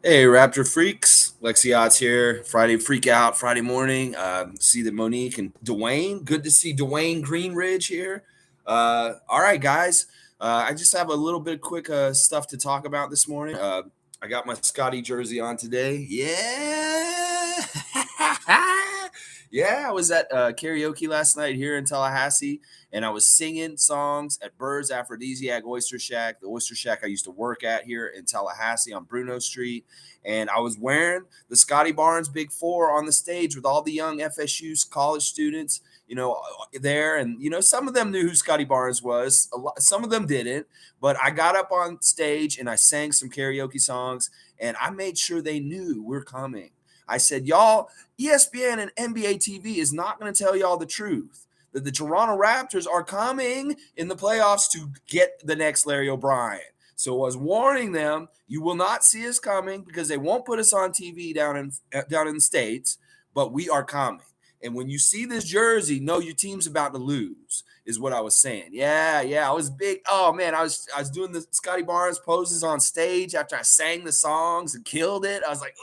Hey, Raptor freaks. Lexi Odds here. Friday Freakout, Friday morning. See that Monique and Dwayne. Good to see Dwayne Greenridge here. All right, guys. I just have a little bit of quick stuff to talk about this morning. I got my Scottie jersey on today. Yeah. Yeah, I was at karaoke last night here in Tallahassee, and I was singing songs at Bird's Aphrodisiac Oyster Shack, the Oyster Shack I used to work at here in Tallahassee on Bruno Street. And I was wearing the Scottie Barnes Big Four on the stage with all the young FSU college students, there. And, some of them knew who Scottie Barnes was. Some of them didn't. But I got up on stage and I sang some karaoke songs, and I made sure they knew we're coming. I said, y'all, ESPN and NBA TV is not going to tell y'all the truth that the Toronto Raptors are coming in the playoffs to get the next Larry O'Brien. So I was warning them, you will not see us coming because they won't put us on TV down in the States, but we are coming. And when you see this jersey, know your team's about to lose, is what I was saying. Yeah, I was big. Oh man, I was doing the Scottie Barnes poses on stage after I sang the songs and killed it. I was like,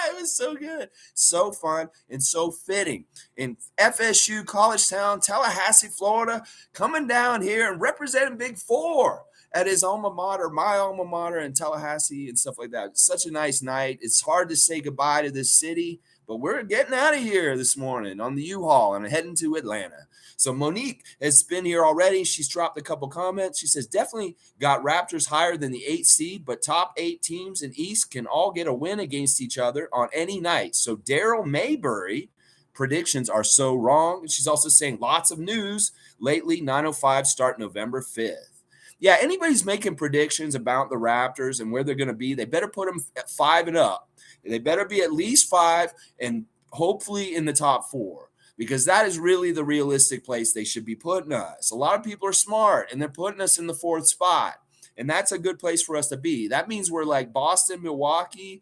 it was so good, so fun, and so fitting. In FSU, College Town, Tallahassee, Florida, coming down here and representing Big Four at his alma mater, my alma mater in Tallahassee and stuff like that. It's such a nice night. It's hard to say goodbye to this city, but we're getting out of here this morning on the U-Haul and heading to Atlanta. So Monique has been here already. She's dropped a couple comments. She says, definitely got Raptors higher than the 8th seed, but top 8 teams in East can all get a win against each other on any night. So Daryl Maybury predictions are so wrong. And she's also saying lots of news lately. 9:05 start November 5th. Yeah, anybody's making predictions about the Raptors and where they're going to be, they better put them at 5 and up. They better be at least 5 and hopefully in the top 4, because that is really the realistic place they should be putting us. A lot of people are smart and they're putting us in the 4th spot. And that's a good place for us to be. That means we're like Boston, Milwaukee,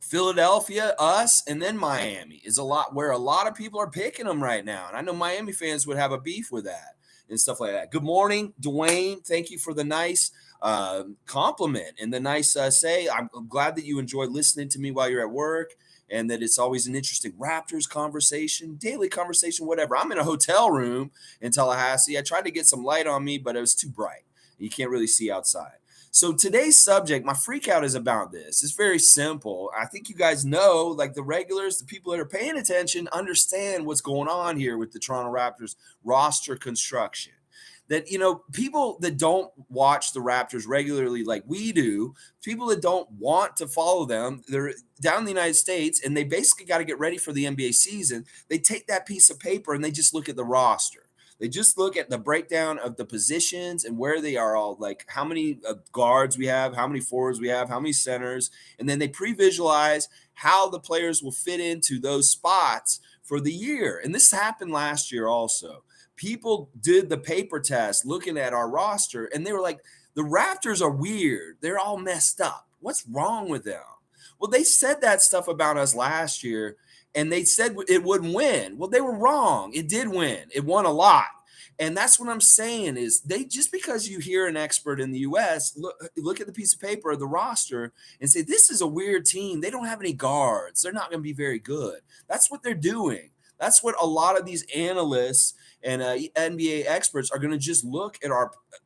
Philadelphia, us, and then Miami is a lot where a lot of people are picking them right now. And I know Miami fans would have a beef with that and stuff like that. Good morning, Dwayne. Thank you for the nice compliment and the nice say. I'm glad that you enjoy listening to me while you're at work, and that it's always an interesting Raptors conversation, daily conversation, whatever. I'm in a hotel room in Tallahassee. I tried to get some light on me, but it was too bright. You can't really see outside. So today's subject, my freak out is about this. It's very simple. I think you guys know, like the regulars, the people that are paying attention, understand what's going on here with the Toronto Raptors roster construction. That, people that don't watch the Raptors regularly like we do, people that don't want to follow them, they're down in the United States and they basically got to get ready for the NBA season. They take that piece of paper and they just look at the roster. They just look at the breakdown of the positions and where they are all, like how many guards we have, how many forwards we have, how many centers, and then they pre-visualize how the players will fit into those spots for the year. And this happened last year also. People did the paper test looking at our roster, and they were like, the Raptors are weird. They're all messed up. What's wrong with them? Well, they said that stuff about us last year, and they said it wouldn't win. Well, they were wrong. It did win. It won a lot. And that's what I'm saying is they just because you hear an expert in the US look at the piece of paper of the roster and say, this is a weird team. They don't have any guards. They're not going to be very good. That's what they're doing. That's what a lot of these analysts and NBA experts are going to just look at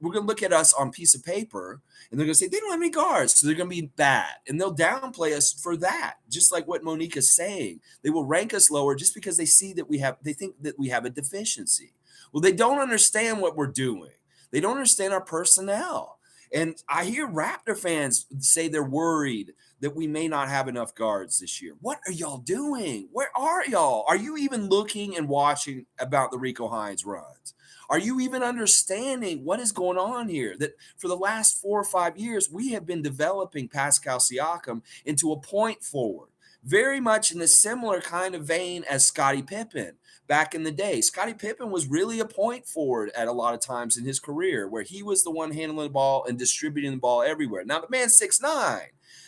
we're going to look at us on piece of paper, and they're going to say, they don't have any guards, so they're going to be bad. And they'll downplay us for that, just like what Monique is saying. They will rank us lower just because they think that we have a deficiency. Well, they don't understand what we're doing. They don't understand our personnel. And I hear Raptor fans say they're worried that we may not have enough guards this year. What are y'all doing? Where are y'all? Are you even looking and watching about the Rico Hines runs? Are you even understanding what is going on here? That for the last 4 or 5 years, we have been developing Pascal Siakam into a point forward, very much in a similar kind of vein as Scottie Pippen back in the day. Scottie Pippen was really a point forward at a lot of times in his career, where he was the one handling the ball and distributing the ball everywhere. Now, the man's 6'9".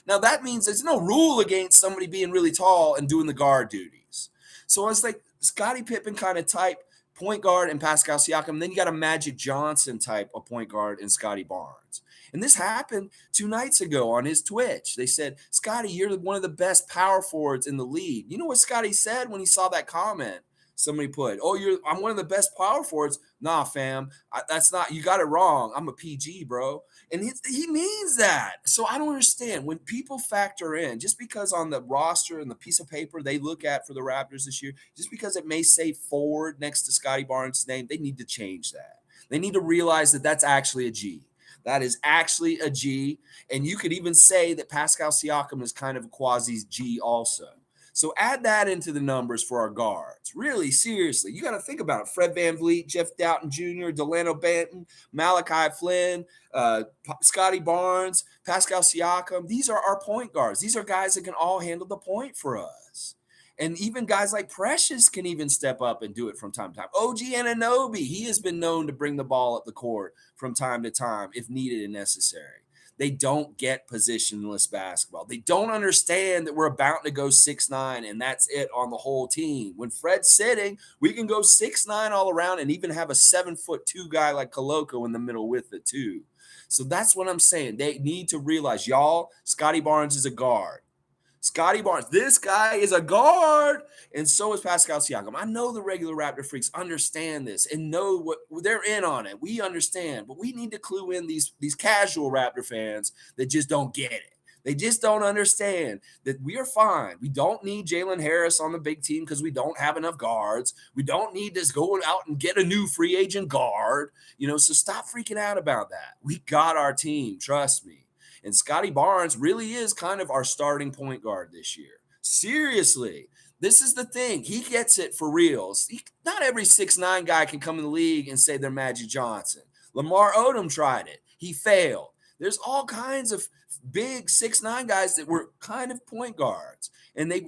Now, that means there's no rule against somebody being really tall and doing the guard duties. So it's like Scottie Pippen kind of type point guard and Pascal Siakam. Then you got a Magic Johnson type of point guard in Scottie Barnes. And this happened 2 nights ago on his Twitch. They said, Scottie, you're one of the best power forwards in the league. You know what Scottie said when he saw that comment? Somebody put, "Oh, I'm one of the best power forwards." Nah, fam, that's not. You got it wrong. I'm a PG, bro, and he means that. So I don't understand when people factor in just because on the roster and the piece of paper they look at for the Raptors this year, just because it may say forward next to Scottie Barnes' name, they need to change that. They need to realize that that's actually a G. That is actually a G, and you could even say that Pascal Siakam is kind of a quasi G also. So add that into the numbers for our guards. Really, seriously, you got to think about it. Fred VanVleet, Jeff Doughton Jr., Delano Banton, Malachi Flynn, Scottie Barnes, Pascal Siakam. These are our point guards. These are guys that can all handle the point for us. And even guys like Precious can even step up and do it from time to time. OG Anunoby, he has been known to bring the ball up the court from time to time if needed and necessary. They don't get positionless basketball. They don't understand that we're about to go 6'9", and that's it on the whole team. When Fred's sitting, we can go 6'9" all around and even have a 7'2" guy like Coloko in the middle with it too. So that's what I'm saying. They need to realize, y'all, Scottie Barnes is a guard. Scottie Barnes, this guy is a guard, and so is Pascal Siakam. I know the regular Raptor freaks understand this and know what they're in on it. We understand, but we need to clue in these casual Raptor fans that just don't get it. They just don't understand that we are fine. We don't need Jalen Harris on the big team because we don't have enough guards. We don't need to go out and get a new free agent guard. So stop freaking out about that. We got our team, trust me. And Scottie Barnes really is kind of our starting point guard this year. Seriously, this is the thing. He gets it for reals. Not every 6'9" guy can come in the league and say they're Magic Johnson. Lamar Odom tried it. He failed. There's all kinds of big 6'9" guys that were kind of point guards. And they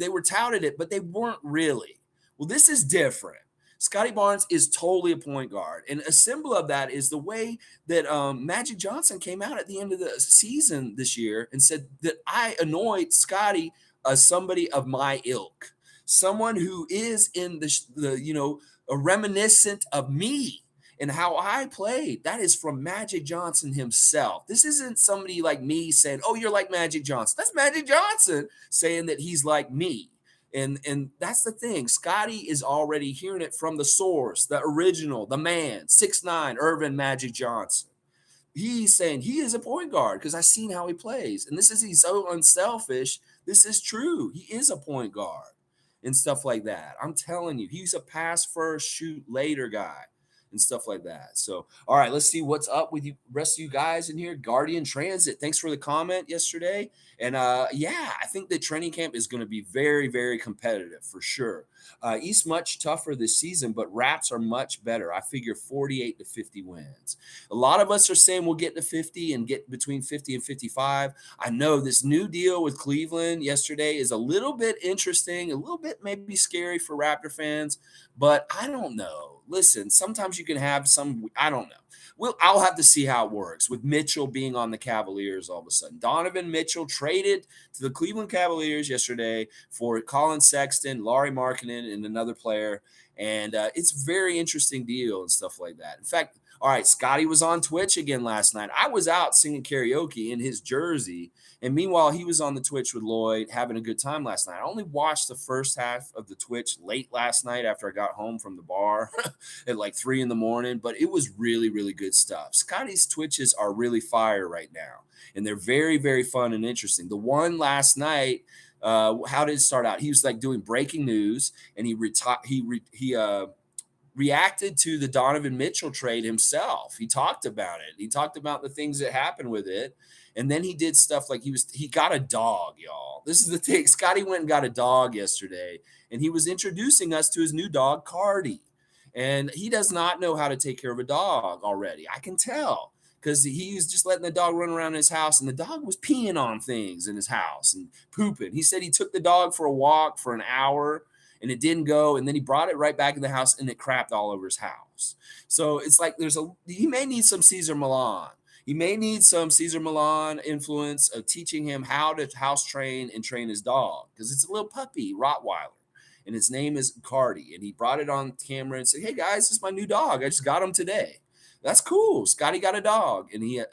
were touted it, but they weren't really. Well, this is different. Scottie Barnes is totally a point guard. And a symbol of that is the way that Magic Johnson came out at the end of the season this year and said that I anoint Scottie as somebody of my ilk, someone who is in a reminiscent of me and how I played. That is from Magic Johnson himself. This isn't somebody like me saying, oh, you're like Magic Johnson. That's Magic Johnson saying that he's like me. And that's the thing. Scottie is already hearing it from the source, the original, the man, 6'9", Irvin Magic Johnson. He's saying he is a point guard because I've seen how he plays. And he's so unselfish. This is true. He is a point guard and stuff like that. I'm telling you, he's a pass first, shoot later guy and stuff like that. So, all right, let's see what's up with you, rest of you guys in here. Guardian Transit, thanks for the comment yesterday. And I think the training camp is going to be very, very competitive for sure. East much tougher this season, but Raps are much better. I figure 48 to 50 wins. A lot of us are saying we'll get to 50 and get between 50 and 55. I know this new deal with Cleveland yesterday is a little bit interesting, a little bit maybe scary for Raptor fans, but I don't know. Listen, sometimes you can have I don't know. I'll have to see how it works with Mitchell being on the Cavaliers all of a sudden. Donovan Mitchell traded to the Cleveland Cavaliers yesterday for Colin Sexton, Lauri Markkanen, and another player. And it's a very interesting deal and stuff like that. In fact, all right, Scottie was on Twitch again last night. I was out singing karaoke in his jersey. And meanwhile, he was on the Twitch with Lloyd having a good time last night. I only watched the first half of the Twitch late last night after I got home from the bar at like 3 a.m, but it was really, really good stuff. Scottie's Twitches are really fire right now, and they're very, very fun and interesting. The one last night, how did it start out? He was like doing breaking news, and he reacted to the Donovan Mitchell trade himself. He talked about it. He talked about the things that happened with it. And then he did stuff like he got a dog, y'all. This is the thing. Scottie went and got a dog yesterday, and he was introducing us to his new dog, Cardi. And he does not know how to take care of a dog already. I can tell because he was just letting the dog run around his house, and the dog was peeing on things in his house and pooping. He said he took the dog for a walk for an hour, and it didn't go. And then he brought it right back in the house, and it crapped all over his house. So it's like he may need some Cesar Millan. He may need some Cesar Millan influence of teaching him how to house train and train his dog because it's a little puppy, Rottweiler, and his name is Cardi. And he brought it on camera and said, hey, guys, this is my new dog. I just got him today. That's cool. Scotty got a dog, and he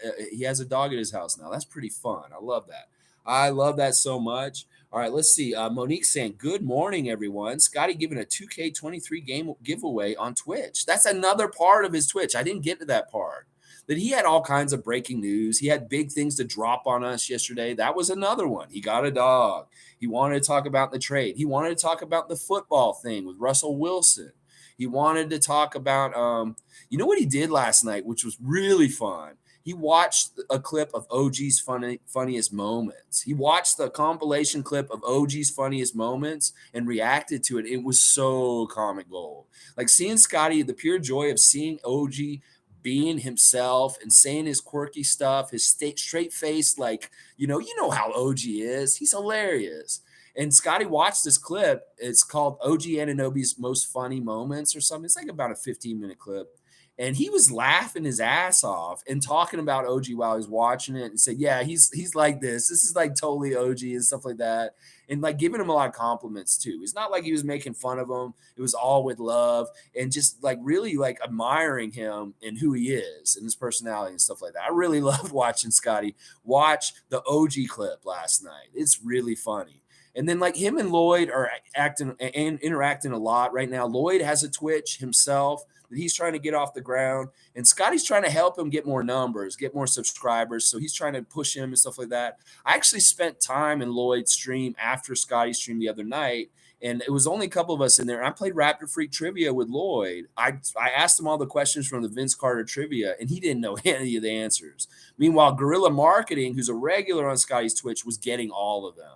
has a dog at his house now. That's pretty fun. I love that. I love that so much. All right, let's see. Monique saying, "Good morning, everyone." Scotty giving a 2K23 game giveaway on Twitch. That's another part of his Twitch. I didn't get to that part. That he had all kinds of breaking news. He had big things to drop on us yesterday. That was another one. He got a dog. He wanted to talk about the trade. He wanted to talk about the football thing with Russell Wilson. He wanted to talk about, you know what he did last night, which was really fun. He watched a clip of OG's funniest moments. He watched the compilation clip of OG's funniest moments and reacted to it. It was so comic gold. Like seeing Scotty, the pure joy of seeing OG being himself and saying his quirky stuff, his straight face, like, you know how OG is. He's hilarious. And Scotty watched this clip. It's called OG Anunoby's Most Funny Moments or something. It's like about a 15-minute clip. And he was laughing his ass off and talking about OG while he was watching it and said, yeah, he's like this. This is like totally OG and stuff like that. And like giving him a lot of compliments too. It's not like he was making fun of him. It was all with love and just like really like admiring him and who he is and his personality and stuff like that. I really loved watching Scotty watch the OG clip last night. It's really funny. And then like him and Lloyd are acting and interacting a lot right now. Lloyd has a Twitch himself that he's trying to get off the ground. And Scotty's trying to help him get more numbers, get more subscribers. So he's trying to push him and stuff like that. I actually spent time in Lloyd's stream after Scotty's stream the other night. And it was only a couple of us in there. And I played Raptor Freak Trivia with Lloyd. I asked him all the questions from the Vince Carter trivia, and he didn't know any of the answers. Meanwhile, Guerrilla Marketing, who's a regular on Scotty's Twitch, was getting all of them.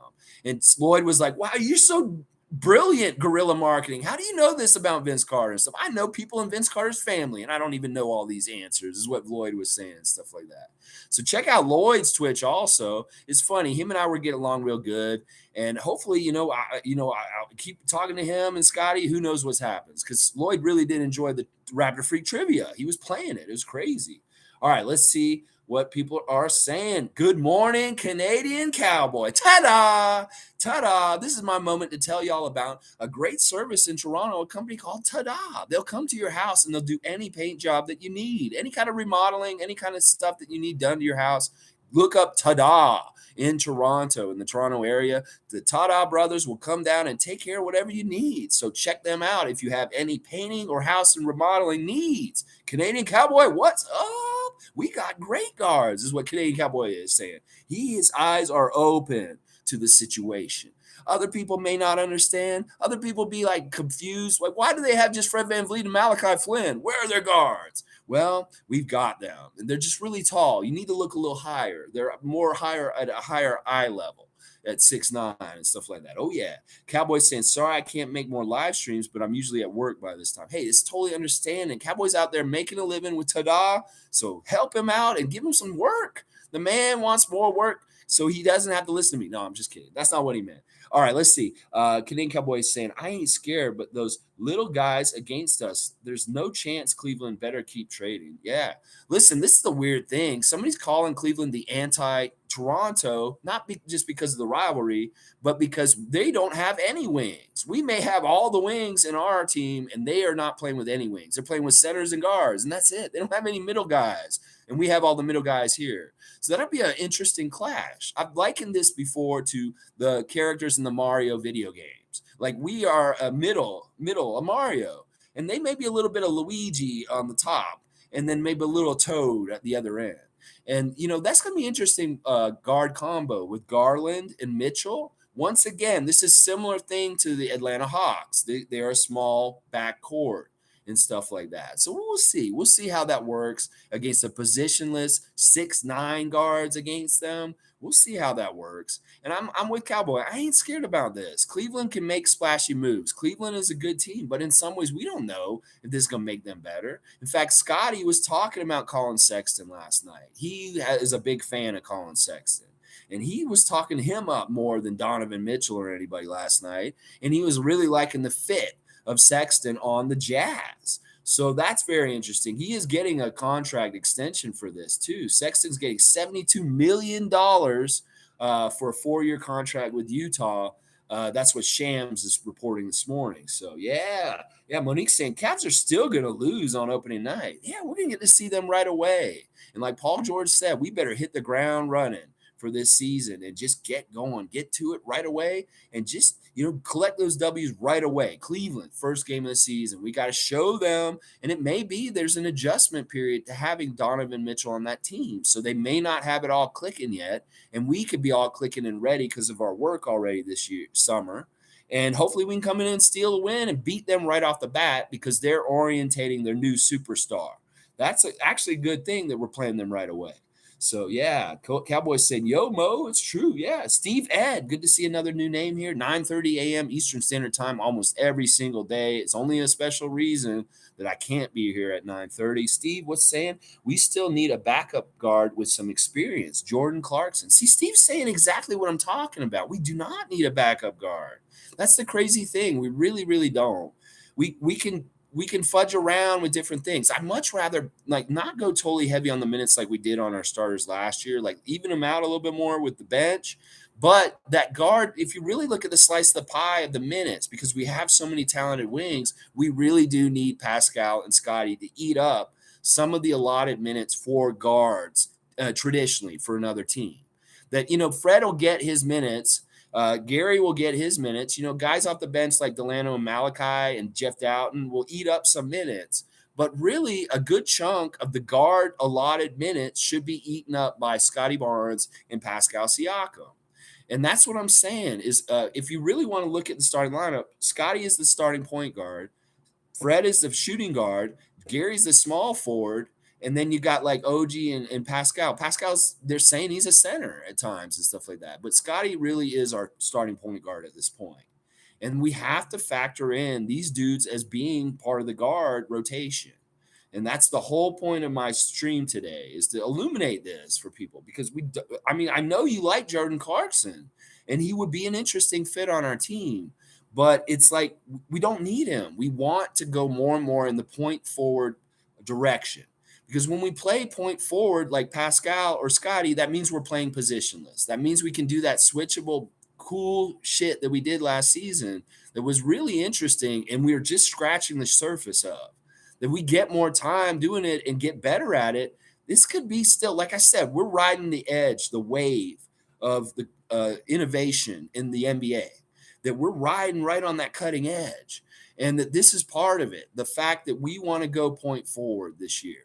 And Lloyd was like, wow, you're so brilliant, Guerrilla Marketing. How do you know this about Vince Carter and stuff? I know people in Vince Carter's family, and I don't even know all these answers, is what Lloyd was saying, stuff like that. So check out Lloyd's Twitch also. It's funny. Him and I were getting along real good. And hopefully, I'll keep talking to him and Scotty. Who knows what happens? Because Lloyd really did enjoy the Raptor Freak Trivia. He was playing it. It was crazy. All right, let's see what people are saying. Good morning, Canadian Cowboy. Ta-da! Ta-da! This is my moment to tell y'all about a great service in Toronto, a company called Ta-da. They'll come to your house and they'll do any paint job that you need, any kind of remodeling, any kind of stuff that you need done to your house. Look up Ta-da in Toronto, in the Toronto area. The Ta-da brothers will come down and take care of whatever you need. So check them out if you have any painting or house and remodeling needs. Canadian Cowboy, what's up? We got great guards, is what Canadian Cowboy is saying. His eyes are open to the situation. Other people may not understand. Other people be like confused. Like, why do they have just Fred VanVleet and Malachi Flynn? Where are their guards? Well, we've got them. And they're just really tall. You need to look a little higher. They're more higher at a higher eye level at 6'9" and stuff like that. Oh, yeah. Cowboys saying, sorry, I can't make more live streams, but I'm usually at work by this time. Hey, it's totally understanding. Cowboys out there making a living with Ta-da. So help him out and give him some work. The man wants more work so he doesn't have to listen to me. No, I'm just kidding. That's not what he meant. All right, let's see. Canadian Cowboy is saying, I ain't scared, but those little guys against us, there's no chance Cleveland better keep trading. Yeah. Listen, this is the weird thing. Somebody's calling Cleveland the anti-Toronto, not just because of the rivalry, but because they don't have any wings. We may have all the wings in our team, and they are not playing with any wings. They're playing with centers and guards, and that's it. They don't have any middle guys, and we have all the middle guys here. So that'd be an interesting clash. I've likened this before to the characters in the Mario video games. Like we are a middle, a Mario, and they may be a little bit of Luigi on the top, and then maybe a little Toad at the other end. And, that's going to be interesting guard combo with Garland and Mitchell. Once again, this is similar thing to the Atlanta Hawks. They are a small backcourt and stuff like that. So we'll see. We'll see how that works against a positionless 6'9" guards against them. We'll see how that works. And I'm with Cowboy. I ain't scared about this. Cleveland can make splashy moves. Cleveland is a good team, but in some ways we don't know if this is going to make them better. In fact, Scotty was talking about Colin Sexton last night. He is a big fan of Colin Sexton. And he was talking him up more than Donovan Mitchell or anybody last night. And he was really liking the fit of Sexton on the Jazz. So that's very interesting. He is getting a contract extension for this too. Sexton's getting $72 million for a 4-year contract with Utah. That's what Shams is reporting this morning. So yeah. Monique's saying Cavs are still going to lose on opening night. Yeah, we're going to get to see them right away. And like Paul George said, we better hit the ground running for this season and just get going, get to it right away, and just collect those W's right away. Cleveland, first game of the season, we got to show them, and it may be there's an adjustment period to having Donovan Mitchell on that team, so they may not have it all clicking yet, and we could be all clicking and ready because of our work already this summer. And hopefully we can come in and steal a win and beat them right off the bat because they're orientating their new superstar. That's actually a good thing that we're playing them right away. So, yeah, Cowboys saying, yo, Mo, it's true. Yeah, Steve Ed, good to see another new name here. 9:30 a.m. Eastern Standard Time almost every single day. It's only a special reason that I can't be here at 9:30. Steve, what's saying? We still need a backup guard with some experience. Jordan Clarkson. See, Steve's saying exactly what I'm talking about. We do not need a backup guard. That's the crazy thing. We really, really don't. We can fudge around with different things. I'd much rather not go totally heavy on the minutes like we did on our starters last year, like even them out a little bit more with the bench. But that guard, if you really look at the slice of the pie of the minutes, because we have so many talented wings, we really do need Pascal and Scottie to eat up some of the allotted minutes for guards traditionally for another team. That, Fred will get his minutes. Gary will get his minutes. Guys off the bench like Delano and Malachi and Jeff Doughton will eat up some minutes. But really, a good chunk of the guard allotted minutes should be eaten up by Scottie Barnes and Pascal Siakam. And that's what I'm saying is if you really want to look at the starting lineup, Scottie is the starting point guard. Fred is the shooting guard. Gary's the small forward. And then you got like OG and Pascal. Pascal's, they're saying he's a center at times and stuff like that. But Scottie really is our starting point guard at this point. And we have to factor in these dudes as being part of the guard rotation. And that's the whole point of my stream today, is to illuminate this for people. Because I know you like Jordan Clarkson, and he would be an interesting fit on our team. But it's like we don't need him. We want to go more and more in the point forward direction. Because when we play point forward like Pascal or Scottie, that means we're playing positionless. That means we can do that switchable, cool shit that we did last season that was really interesting, and we were just scratching the surface of. That we get more time doing it and get better at it. This could be still, like I said, we're riding the edge, the wave of the innovation in the NBA. That we're riding right on that cutting edge, and that this is part of it. The fact that we want to go point forward this year.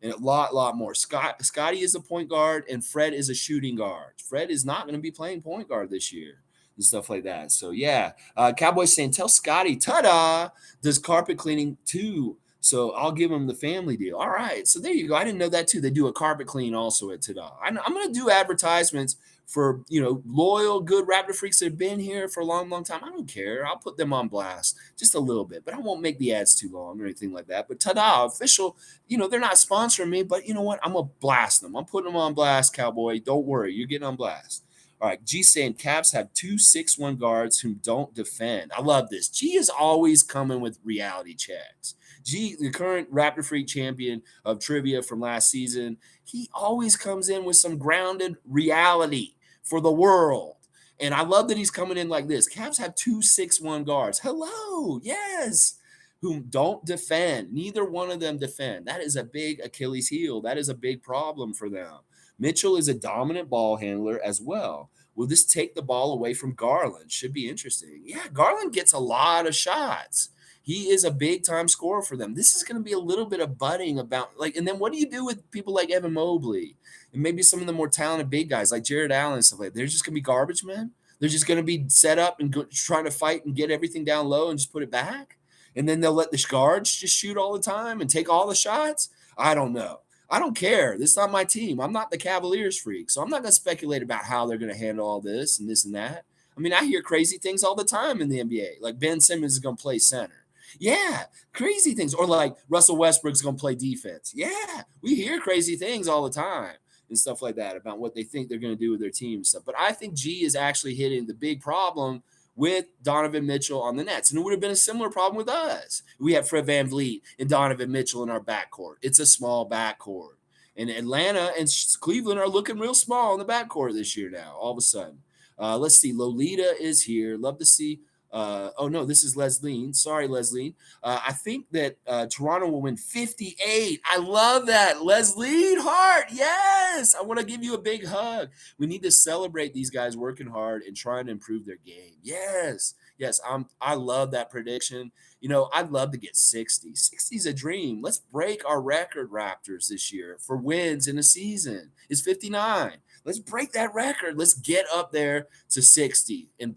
And a lot more. Scottie is a point guard, and Fred is a shooting guard. Fred is not going to be playing point guard this year and stuff like that. So, yeah. Cowboys saying, tell Scottie, ta-da, does carpet cleaning too. So I'll give him the family deal. All right. So there you go. I didn't know that too. They do a carpet clean also at ta-da. I'm going to do advertisements for, loyal, good Raptor freaks that have been here for a long, long time. I don't care. I'll put them on blast just a little bit, but I won't make the ads too long or anything like that. But ta-da, official, they're not sponsoring me, but you know what? I'm going to blast them. I'm putting them on blast, Cowboy. Don't worry. You're getting on blast. All right, G saying Cavs have 2 6'1" guards who don't defend. I love this. G is always coming with reality checks. G, the current Raptor Freak champion of trivia from last season, he always comes in with some grounded reality for the world. And I love that he's coming in like this. Cavs have 2 6'1" guards. Hello, yes, who don't defend. Neither one of them defend. That is a big Achilles heel. That is a big problem for them. Mitchell is a dominant ball handler as well. Will this take the ball away from Garland? Should be interesting. Yeah, Garland gets a lot of shots. He is a big-time scorer for them. This is going to be a little bit of budding about, and then what do you do with people like Evan Mobley and maybe some of the more talented big guys like Jared Allen and stuff like that? They're just going to be garbage men? They're just going to be set up and trying to fight and get everything down low and just put it back? And then they'll let the guards just shoot all the time and take all the shots? I don't know. I don't care. This is not my team. I'm not the Cavaliers freak. So I'm not going to speculate about how they're going to handle all this and that. I mean, I hear crazy things all the time in the NBA. Like Ben Simmons is going to play center. Yeah, crazy things. Or like Russell Westbrook's going to play defense. Yeah, we hear crazy things all the time and stuff like that about what they think they're going to do with their team and stuff. But I think G is actually hitting the big problem with Donovan Mitchell on the Nets. And it would have been a similar problem with us. We have Fred VanVleet and Donovan Mitchell in our backcourt. It's a small backcourt. And Atlanta and Cleveland are looking real small in the backcourt this year now, all of a sudden. Let's see. Lolita is here. Love to see. Oh no, this is Leslie. Sorry, Leslie. I think that Toronto will win 58. I love that. Leslie Hart. Yes. I want to give you a big hug. We need to celebrate these guys working hard and trying to improve their game. Yes. Yes. I love that prediction. I'd love to get 60. 60 is a dream. Let's break our record, Raptors, this year for wins in a season. It's 59. Let's break that record. Let's get up there to 60 and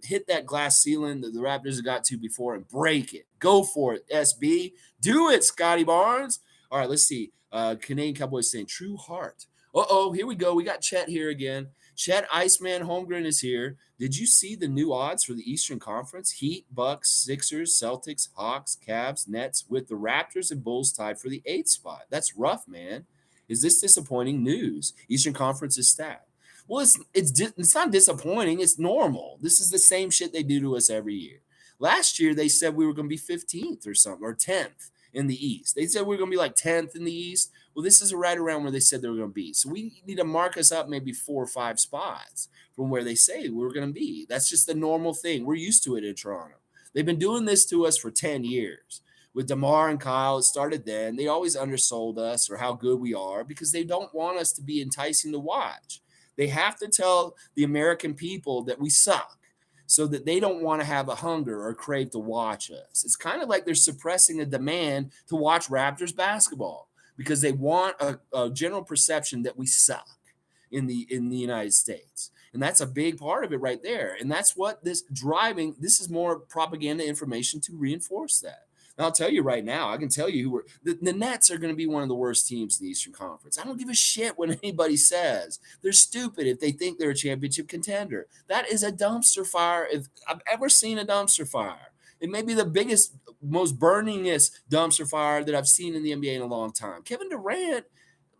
hit that glass ceiling that the Raptors have got to before and break it. Go for it, SB. Do it, Scottie Barnes. All right, let's see. Canadian Cowboys saying true heart. Uh-oh, here we go. We got Chet here again. Chet Iceman Holmgren is here. Did you see the new odds for the Eastern Conference? Heat, Bucks, Sixers, Celtics, Hawks, Cavs, Nets, with the Raptors and Bulls tied for the 8th spot. That's rough, man. Is this disappointing news? Eastern Conference is stacked. Well, it's not disappointing. It's normal. This is the same shit they do to us every year. Last year, they said we were going to be 15th or something, or 10th in the East. They said we were going to be like 10th in the East. Well, this is right around where they said they were going to be. So we need to mark us up maybe 4 or 5 spots from where they say we were going to be. That's just the normal thing. We're used to it in Toronto. They've been doing this to us for 10 years. With DeMar and Kyle, it started then. They always undersold us or how good we are because they don't want us to be enticing to watch. They have to tell the American people that we suck so that they don't want to have a hunger or crave to watch us. It's kind of like they're suppressing a demand to watch Raptors basketball because they want a general perception that we suck in the United States. And that's a big part of it right there. And that's what this is more propaganda information to reinforce that. And I'll tell you right now, I can tell you the Nets are going to be one of the worst teams in the Eastern Conference. I don't give a shit what anybody says. They're stupid if they think they're a championship contender. That is a dumpster fire if I've ever seen a dumpster fire. It may be the biggest, most burningest dumpster fire that I've seen in the NBA in a long time. Kevin Durant,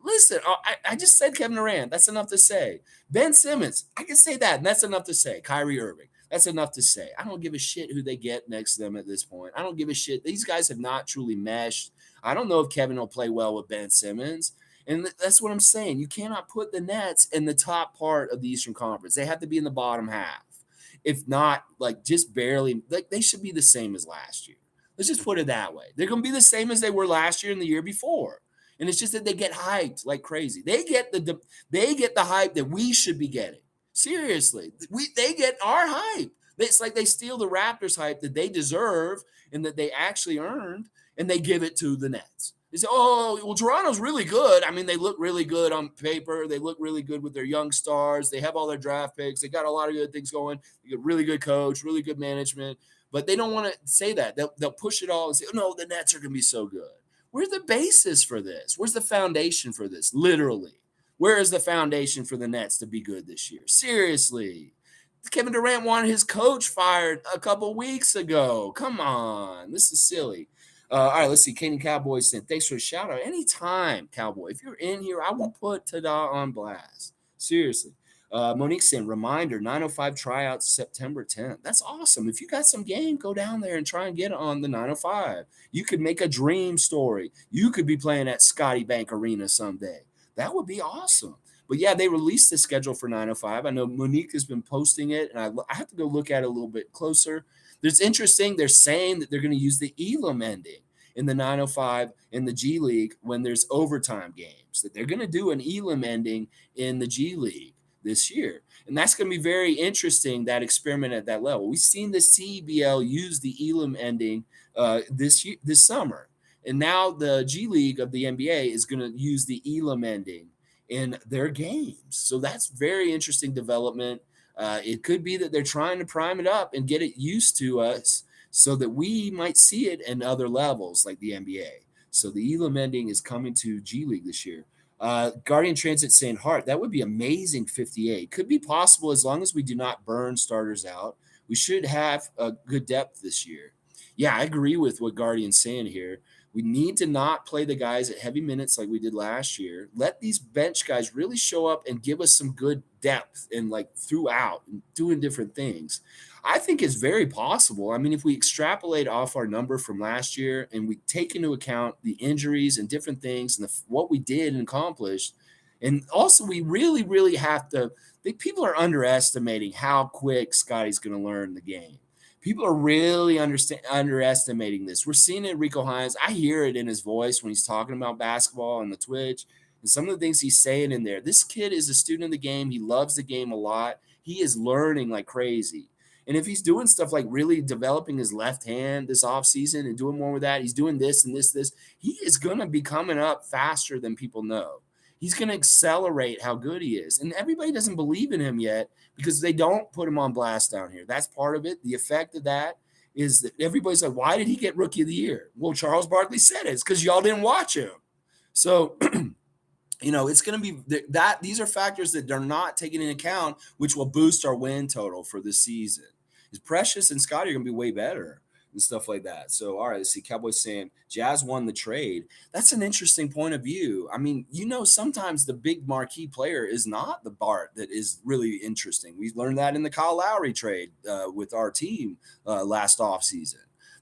listen, I just said Kevin Durant. That's enough to say. Ben Simmons, I can say that, and that's enough to say. Kyrie Irving. That's enough to say. I don't give a shit who they get next to them at this point. I don't give a shit. These guys have not truly meshed. I don't know if Kevin will play well with Ben Simmons. And that's what I'm saying. You cannot put the Nets in the top part of the Eastern Conference. They have to be in the bottom half. If not, like just barely, like they should be the same as last year. Let's just put it that way. They're going to be the same as they were last year and the year before. And it's just that they get hyped like crazy. They get the hype that we should be getting. Seriously, they get our hype. It's like they steal the Raptors hype that they deserve and that they actually earned, and they give it to the Nets. They say, oh, well, Toronto's really good. I mean, they look really good on paper. They look really good with their young stars. They have all their draft picks. They got a lot of good things going. They got really good coach, really good management. But they don't want to say that. They'll push it all and say, oh, no, the Nets are going to be so good. Where's the basis for this? Where's the foundation for this? Literally. Where is the foundation for the Nets to be good this year? Seriously. Kevin Durant wanted his coach fired a couple weeks ago. Come on. This is silly. All right, let's see. Canadian Cowboys saying, thanks for the shout out. Anytime, Cowboy. If you're in here, I will put Tada on blast. Seriously. Monique saying, reminder, 905 tryouts September 10th. That's awesome. If you got some game, go down there and try and get on the 905. You could make a dream story. You could be playing at Scottie Bank Arena someday. That would be awesome. But yeah, they released the schedule for 905. I know Monique has been posting it, and I have to go look at it a little bit closer. There's interesting. They're saying that they're going to use the Elam ending in the 905 in the G League when there's overtime games, that they're going to do an Elam ending in the G League this year. And that's going to be very interesting, that experiment at that level. We've seen the CBL use the Elam ending this summer. And now the G League of the NBA is going to use the Elam ending in their games. So that's very interesting development. It could be that they're trying to prime it up and get it used to us so that we might see it in other levels like the NBA. So the Elam ending is coming to G League this year. Guardian Transit saying, Hart, that would be amazing 58. Could be possible as long as we do not burn starters out. We should have a good depth this year. Yeah, I agree with what Guardian's saying here. We need to not play the guys at heavy minutes like we did last year. Let these bench guys really show up and give us some good depth and like throughout and doing different things. I think it's very possible. I mean, if we extrapolate off our number from last year and we take into account the injuries and different things and what we did and accomplished, And also, we really, really have to think people are underestimating how quick Scottie's going to learn the game. People are really underestimating this. We're seeing it in Rico Hines. I hear it in his voice when he's talking about basketball on the Twitch and some of the things he's saying in there. This kid is a student of the game. He loves the game a lot. He is learning like crazy. And if he's doing stuff like really developing his left hand this offseason and doing more with that, he's doing this and this, he is going to be coming up faster than people know. He's going to accelerate how good he is. And everybody doesn't believe in him yet because they don't put him on blast down here. That's part of it. The effect of that is that everybody's like, why did he get Rookie of the Year? Well, Charles Barkley said it. It's because y'all didn't watch him. So, it's going to be that these are factors that they're not taking into account, which will boost our win total for this season. Is Precious and Scottie are going to be way better and stuff like that. So, all right, let's see. Cowboys saying Jazz won the trade. That's an interesting point of view. I mean, sometimes the big marquee player is not the Bart that is really interesting. We learned that in the Kyle Lowry trade with our team last offseason.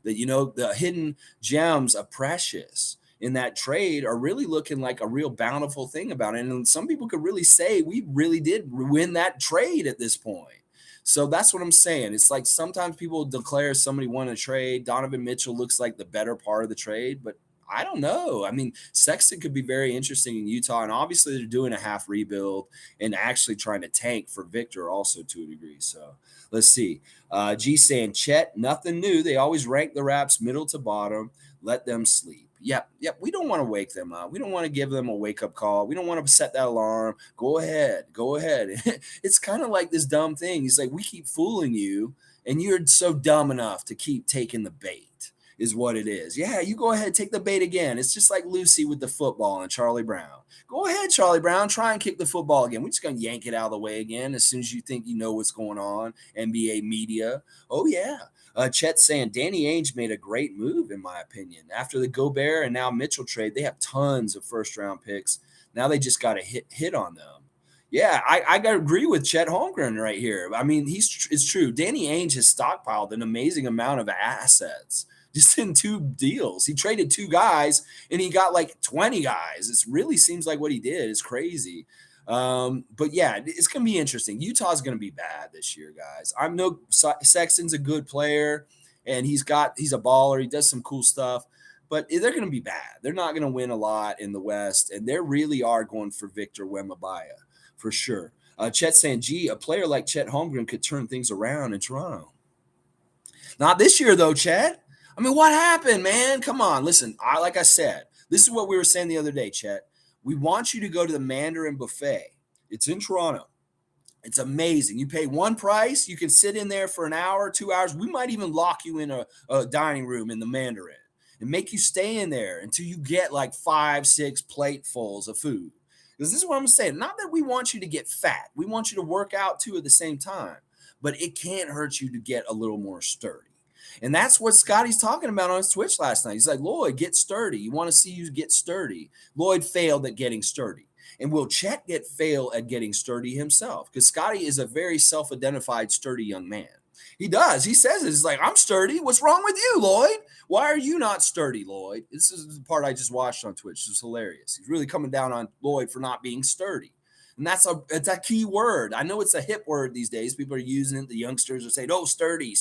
That, the hidden gems of Precious in that trade are really looking like a real bountiful thing about it. And some people could really say we really did win that trade at this point. So that's what I'm saying. It's like sometimes people declare somebody won a trade. Donovan Mitchell looks like the better part of the trade, but I don't know. I mean, Sexton could be very interesting in Utah, and obviously they're doing a half rebuild and actually trying to tank for Victor also to a degree. So let's see. G saying, Chet, nothing new. They always rank the Raps middle to bottom. Let them sleep. Yep. We don't want to wake them up. We don't want to give them a wake-up call. We don't want to set that alarm. Go ahead. It's kind of like this dumb thing. He's like, we keep fooling you, and you're so dumb enough to keep taking the bait is what it is. Yeah, you go ahead, take the bait again. It's just like Lucy with the football and Charlie Brown. Go ahead, Charlie Brown, try and kick the football again. We're just going to yank it out of the way again as soon as you think you know what's going on, NBA media. Oh, yeah. Chet saying Danny Ainge made a great move, in my opinion. After the Gobert and now Mitchell trade, they have tons of first-round picks. Now they just got to hit on them. Yeah, I got to agree with Chet Holmgren right here. I mean, it's true. Danny Ainge has stockpiled an amazing amount of assets just in 2 deals. He traded 2 guys, and he got like 20 guys. It really seems like what he did is crazy. But yeah, it's going to be interesting. Utah's going to be bad this year, guys. I know Sexton's a good player and he's a baller. He does some cool stuff, but they're going to be bad. They're not going to win a lot in the West. And they really are going for Victor Wembanyama for sure. Chet saying, gee, a player like Chet Holmgren could turn things around in Toronto. Not this year though, Chet. I mean, what happened, man? Come on. Listen, like I said, this is what we were saying the other day, Chet. We want you to go to the Mandarin Buffet. It's in Toronto. It's amazing. You pay one price. You can sit in there for an hour, 2 hours. We might even lock you in a dining room in the Mandarin and make you stay in there until you get like 5, 6 platefuls of food. Because this is what I'm saying. Not that we want you to get fat. We want you to work out too at the same time. But it can't hurt you to get a little more sturdy. And that's what Scottie's talking about on his Twitch last night. He's like, Lloyd, get sturdy. You want to see you get sturdy. Lloyd failed at getting sturdy. And will Chet fail at getting sturdy himself? Because Scottie is a very self-identified, sturdy young man. He does. He says it. It's like, I'm sturdy. What's wrong with you, Lloyd? Why are you not sturdy, Lloyd? This is the part I just watched on Twitch. It's hilarious. He's really coming down on Lloyd for not being sturdy. And it's a key word. I know it's a hip word these days. People are using it. The youngsters are saying, oh, sturdy.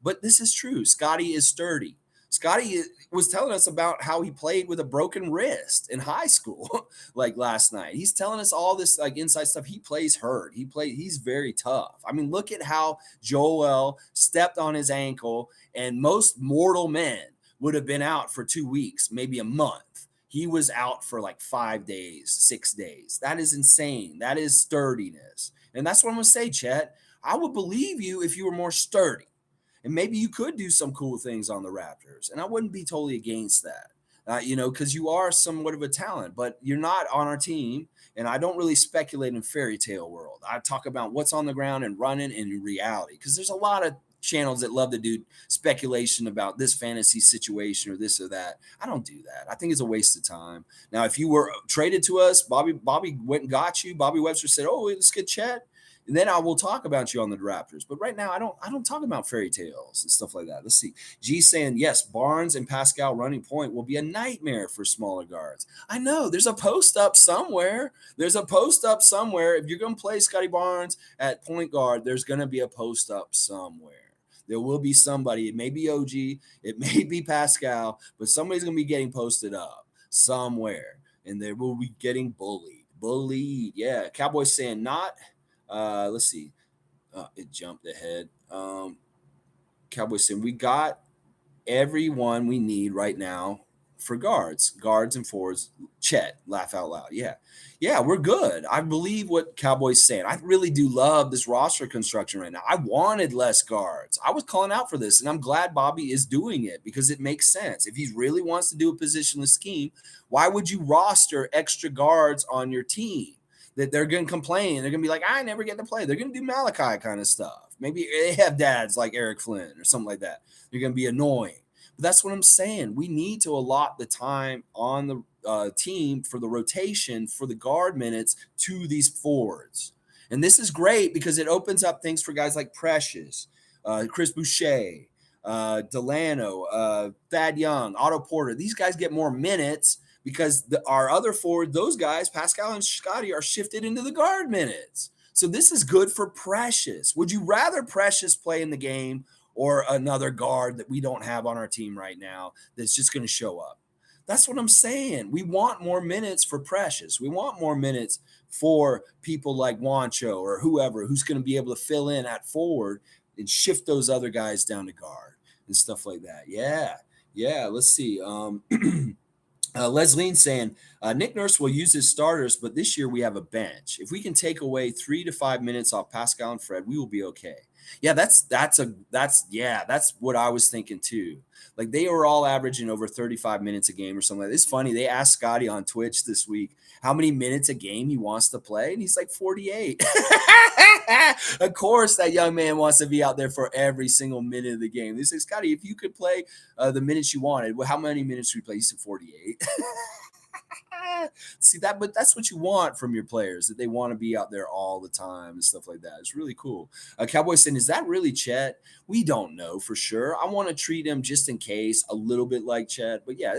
But this is true. Scottie is sturdy. Scottie was telling us about how he played with a broken wrist in high school, like last night. He's telling us all this like inside stuff. He plays hurt. He's very tough. I mean, look at how Joel stepped on his ankle, and most mortal men would have been out for 2 weeks, maybe a month. He was out for like 5 days, 6 days. That is insane. That is sturdiness. And that's what I'm going to say, Chet. I would believe you if you were more sturdy. And maybe you could do some cool things on the Raptors. And I wouldn't be totally against that, because you are somewhat of a talent, but you're not on our team. And I don't really speculate in fairy tale world. I talk about what's on the ground and running in reality, because there's a lot of channels that love to do speculation about this fantasy situation or this or that. I don't do that. I think it's a waste of time. Now, if you were traded to us, Bobby went and got you. Bobby Webster said, oh, let's get Chet. And then I will talk about you on the Raptors. But right now, I don't talk about fairy tales and stuff like that. Let's see. G saying, yes, Barnes and Pascal running point will be a nightmare for smaller guards. I know there's a post up somewhere. There's a post up somewhere. If you're going to play Scottie Barnes at point guard, there's going to be a post up somewhere. There will be somebody. It may be OG. It may be Pascal, but somebody's going to be getting posted up somewhere. And they will be getting bullied. Bullied. Yeah. Cowboys saying not. Let's see. It jumped ahead. Cowboys saying we got everyone we need right now for guards and forwards. Chet, laugh out loud. Yeah, we're good. I believe what Cowboys saying. I really do love this roster construction right now. I wanted less guards. I was calling out for this, and I'm glad Bobby is doing it because it makes sense. If he really wants to do a positionless scheme, why would you roster extra guards on your team? That they're going to complain. They're going to be like, I never get to play. They're going to do Malachi kind of stuff. Maybe they have dads like Eric Flynn or something like that. They're going to be annoying. But that's what I'm saying. We need to allot the time on the team for the rotation for the guard minutes to these forwards. And this is great because it opens up things for guys like Precious, Chris Boucher, Delano, Thad Young, Otto Porter. These guys get more minutes because our other forward, those guys, Pascal and Scottie, are shifted into the guard minutes. So this is good for Precious. Would you rather Precious play in the game or another guard that we don't have on our team right now that's just going to show up? That's what I'm saying. We want more minutes for Precious. We want more minutes for people like Juancho or whoever who's going to be able to fill in at forward and shift those other guys down to guard and stuff like that. Yeah. Let's see. Leslie saying Nick Nurse will use his starters, but this year we have a bench. If we can take away 3 to 5 minutes off Pascal and Fred, we will be okay. Yeah, that's what I was thinking too. Like they were all averaging over 35 minutes a game or something like that. It's funny. They asked Scottie on Twitch this week how many minutes a game he wants to play, and he's like 48. Of course, that young man wants to be out there for every single minute of the game. They say, Scottie, if you could play the minutes you wanted, well, how many minutes do we play? He said 48. See that, but that's what you want from your players, that they want to be out there all the time and stuff like that. It's really cool. Cowboys saying, is that really Chet? We don't know for sure. I want to treat him just in case a little bit like Chet, but yeah,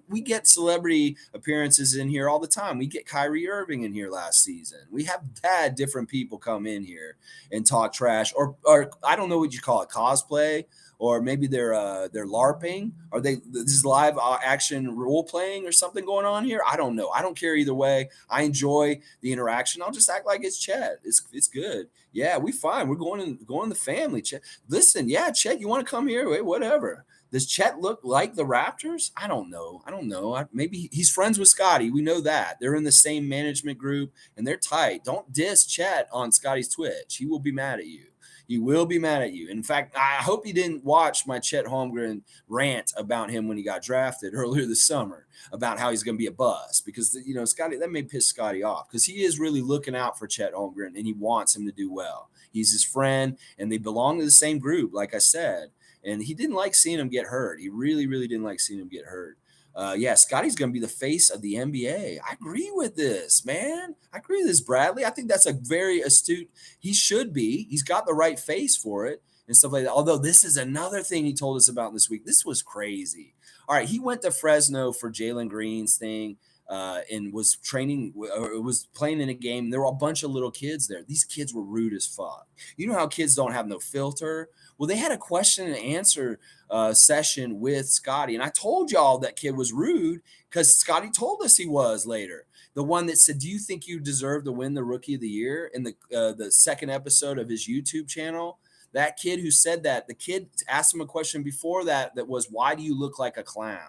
we get celebrity appearances in here all the time. We get Kyrie Irving in here last season. We have had different people come in here and talk trash, or I don't know what you call it, cosplay. Or maybe they're LARPing. Are this is live action role playing or something going on here? I don't know. I don't care either way. I enjoy the interaction. I'll just act like it's Chet. It's good. Yeah, we fine. We're going the family. Chet. Listen, yeah, Chet, you want to come here? Wait, whatever. Does Chet look like the Raptors? I don't know. Maybe he's friends with Scottie. We know that. They're in the same management group and they're tight. Don't diss Chet on Scottie's Twitch. He will be mad at you. He will be mad at you. In fact, I hope you didn't watch my Chet Holmgren rant about him when he got drafted earlier this summer about how he's going to be a bust because, Scottie, that may piss Scottie off because he is really looking out for Chet Holmgren and he wants him to do well. He's his friend and they belong to the same group, like I said. And he didn't like seeing him get hurt. He really, really didn't like seeing him get hurt. Scottie's going to be the face of the NBA. I agree with this, man. I agree with this, Bradley. I think that's a very astute. He should be. He's got the right face for it and stuff like that. Although this is another thing he told us about this week. This was crazy. All right, he went to Fresno for Jalen Green's thing and was training, was playing in a game. There were a bunch of little kids there. These kids were rude as fuck. You know how kids don't have no filter? Well, they had a question and answer session with Scottie. And I told y'all that kid was rude because Scottie told us he was later. The one that said, do you think you deserve to win the Rookie of the Year in the second episode of his YouTube channel? That kid who said that, the kid asked him a question before that was, why do you look like a clown?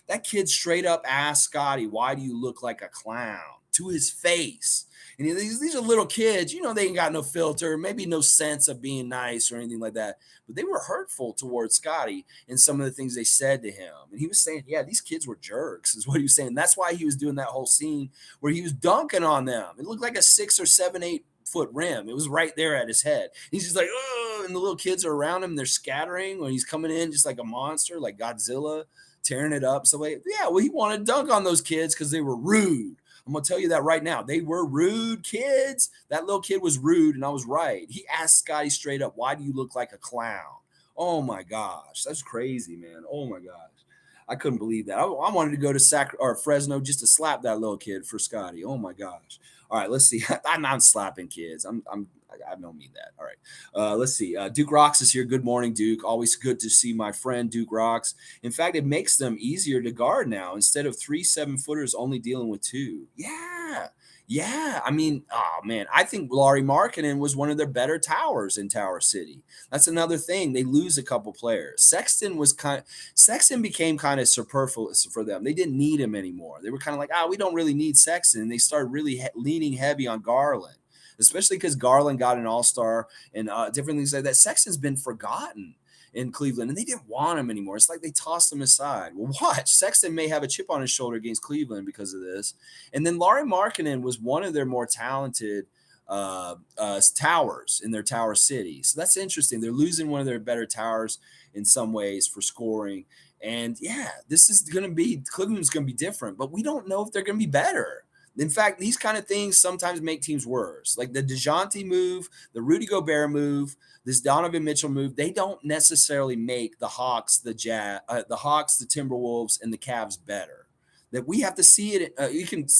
That kid straight up asked Scottie, why do you look like a clown? To his face. And these are little kids, they ain't got no filter, maybe no sense of being nice or anything like that. But they were hurtful towards Scottie and some of the things they said to him. And he was saying, yeah, these kids were jerks, is what he was saying. That's why he was doing that whole scene where he was dunking on them. It looked like a 6 or 7, 8 foot rim. It was right there at his head. He's just like, oh, and the little kids are around him. They're scattering when he's coming in just like a monster, like Godzilla, tearing it up. So, he wanted to dunk on those kids because they were rude. I'm going to tell you that right now. They were rude kids. That little kid was rude, and I was right. He asked Scottie straight up, why do you look like a clown? Oh, my gosh. That's crazy, man. Oh, my gosh. I couldn't believe that. I wanted to go to Fresno just to slap that little kid for Scottie. Oh, my gosh. All right, let's see. I'm not slapping kids. I don't mean that. All right. Let's see. Duke Rocks is here. Good morning, Duke. Always good to see my friend Duke Rocks. In fact, it makes them easier to guard now. Instead of 3 7-footers only dealing with 2. Yeah. Yeah. I mean, oh man, I think Lauri Markkanen was one of their better towers in Tower City. That's another thing. They lose a couple players. Sexton became kind of superfluous for them. They didn't need him anymore. They were kind of like, we don't really need Sexton. And they started really leaning heavy on Garland, especially because Garland got an all-star and different things like that. Sexton's been forgotten in Cleveland, and they didn't want him anymore. It's like they tossed him aside. Well, watch. Sexton may have a chip on his shoulder against Cleveland because of this. And then Lauri Markkanen was one of their more talented towers in their Tower City. So that's interesting. They're losing one of their better towers in some ways for scoring. And, yeah, this is going to be – Cleveland's going to be different, but we don't know if they're going to be better. In fact, these kind of things sometimes make teams worse. Like the DeJounte move, the Rudy Gobert move, this Donovan Mitchell move, they don't necessarily make the Hawks, the Timberwolves, and the Cavs better. That we have to see it.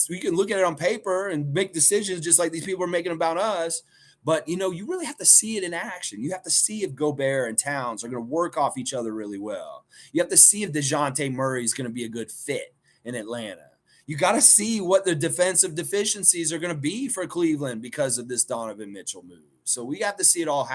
We can look at it on paper and make decisions just like these people are making about us. But, you really have to see it in action. You have to see if Gobert and Towns are going to work off each other really well. You have to see if DeJounte Murray is going to be a good fit in Atlanta. You got to see what the defensive deficiencies are going to be for Cleveland because of this Donovan Mitchell move. So we have to see it all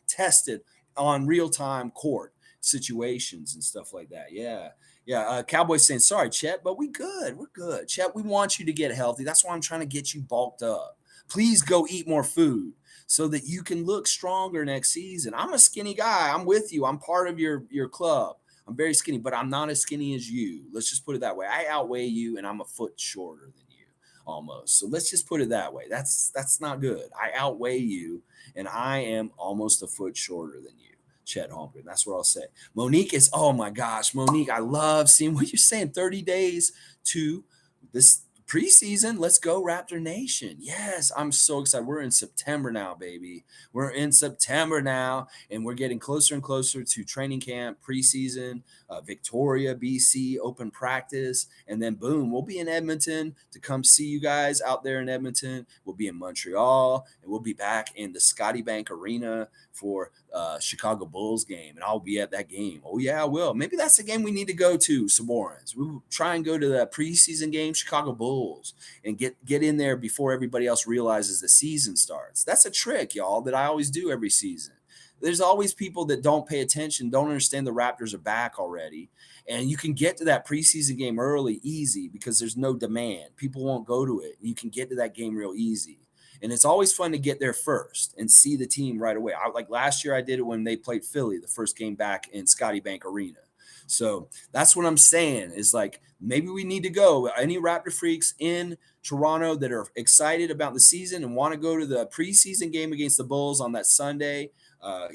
tested on real-time court situations and stuff like that. Yeah. Yeah. Cowboys saying, sorry, Chet, but we good. We're good. Chet, we want you to get healthy. That's why I'm trying to get you bulked up. Please go eat more food so that you can look stronger next season. I'm a skinny guy. I'm with you. I'm part of your club. I'm very skinny, but I'm not as skinny as you. Let's just put it that way. I outweigh you, and I'm a foot shorter than you almost. So let's just put it that way. That's not good. I outweigh you, and I am almost a foot shorter than you. Chet Holmgren. That's what I'll say. Monique is, oh my gosh, Monique, I love seeing what you're saying. 30 days to this preseason. Let's go, Raptor Nation. Yes, I'm so excited. We're in September now, baby. We're in September now, and we're getting closer and closer to training camp, preseason, Victoria, BC, open practice, and then boom, we'll be in Edmonton to come see you guys out there in Edmonton. We'll be in Montreal, and we'll be back in the Scottie Bank Arena for Chicago Bulls game, and I'll be at that game. Oh, yeah, I will. Maybe that's the game we need to go to, Saborans. We'll try and go to the preseason game, Chicago Bulls, and get in there before everybody else realizes the season starts. That's a trick, y'all, that I always do every season. There's always people that don't pay attention, don't understand the Raptors are back already. And you can get to that preseason game early, easy, because there's no demand. People won't go to it. You can get to that game real easy. And it's always fun to get there first and see the team right away. Like last year, I did it when they played Philly, the first game back in Scottie Bank Arena. So that's what I'm saying is like maybe we need to go. Any Raptor freaks in Toronto that are excited about the season and want to go to the preseason game against the Bulls on that Sunday,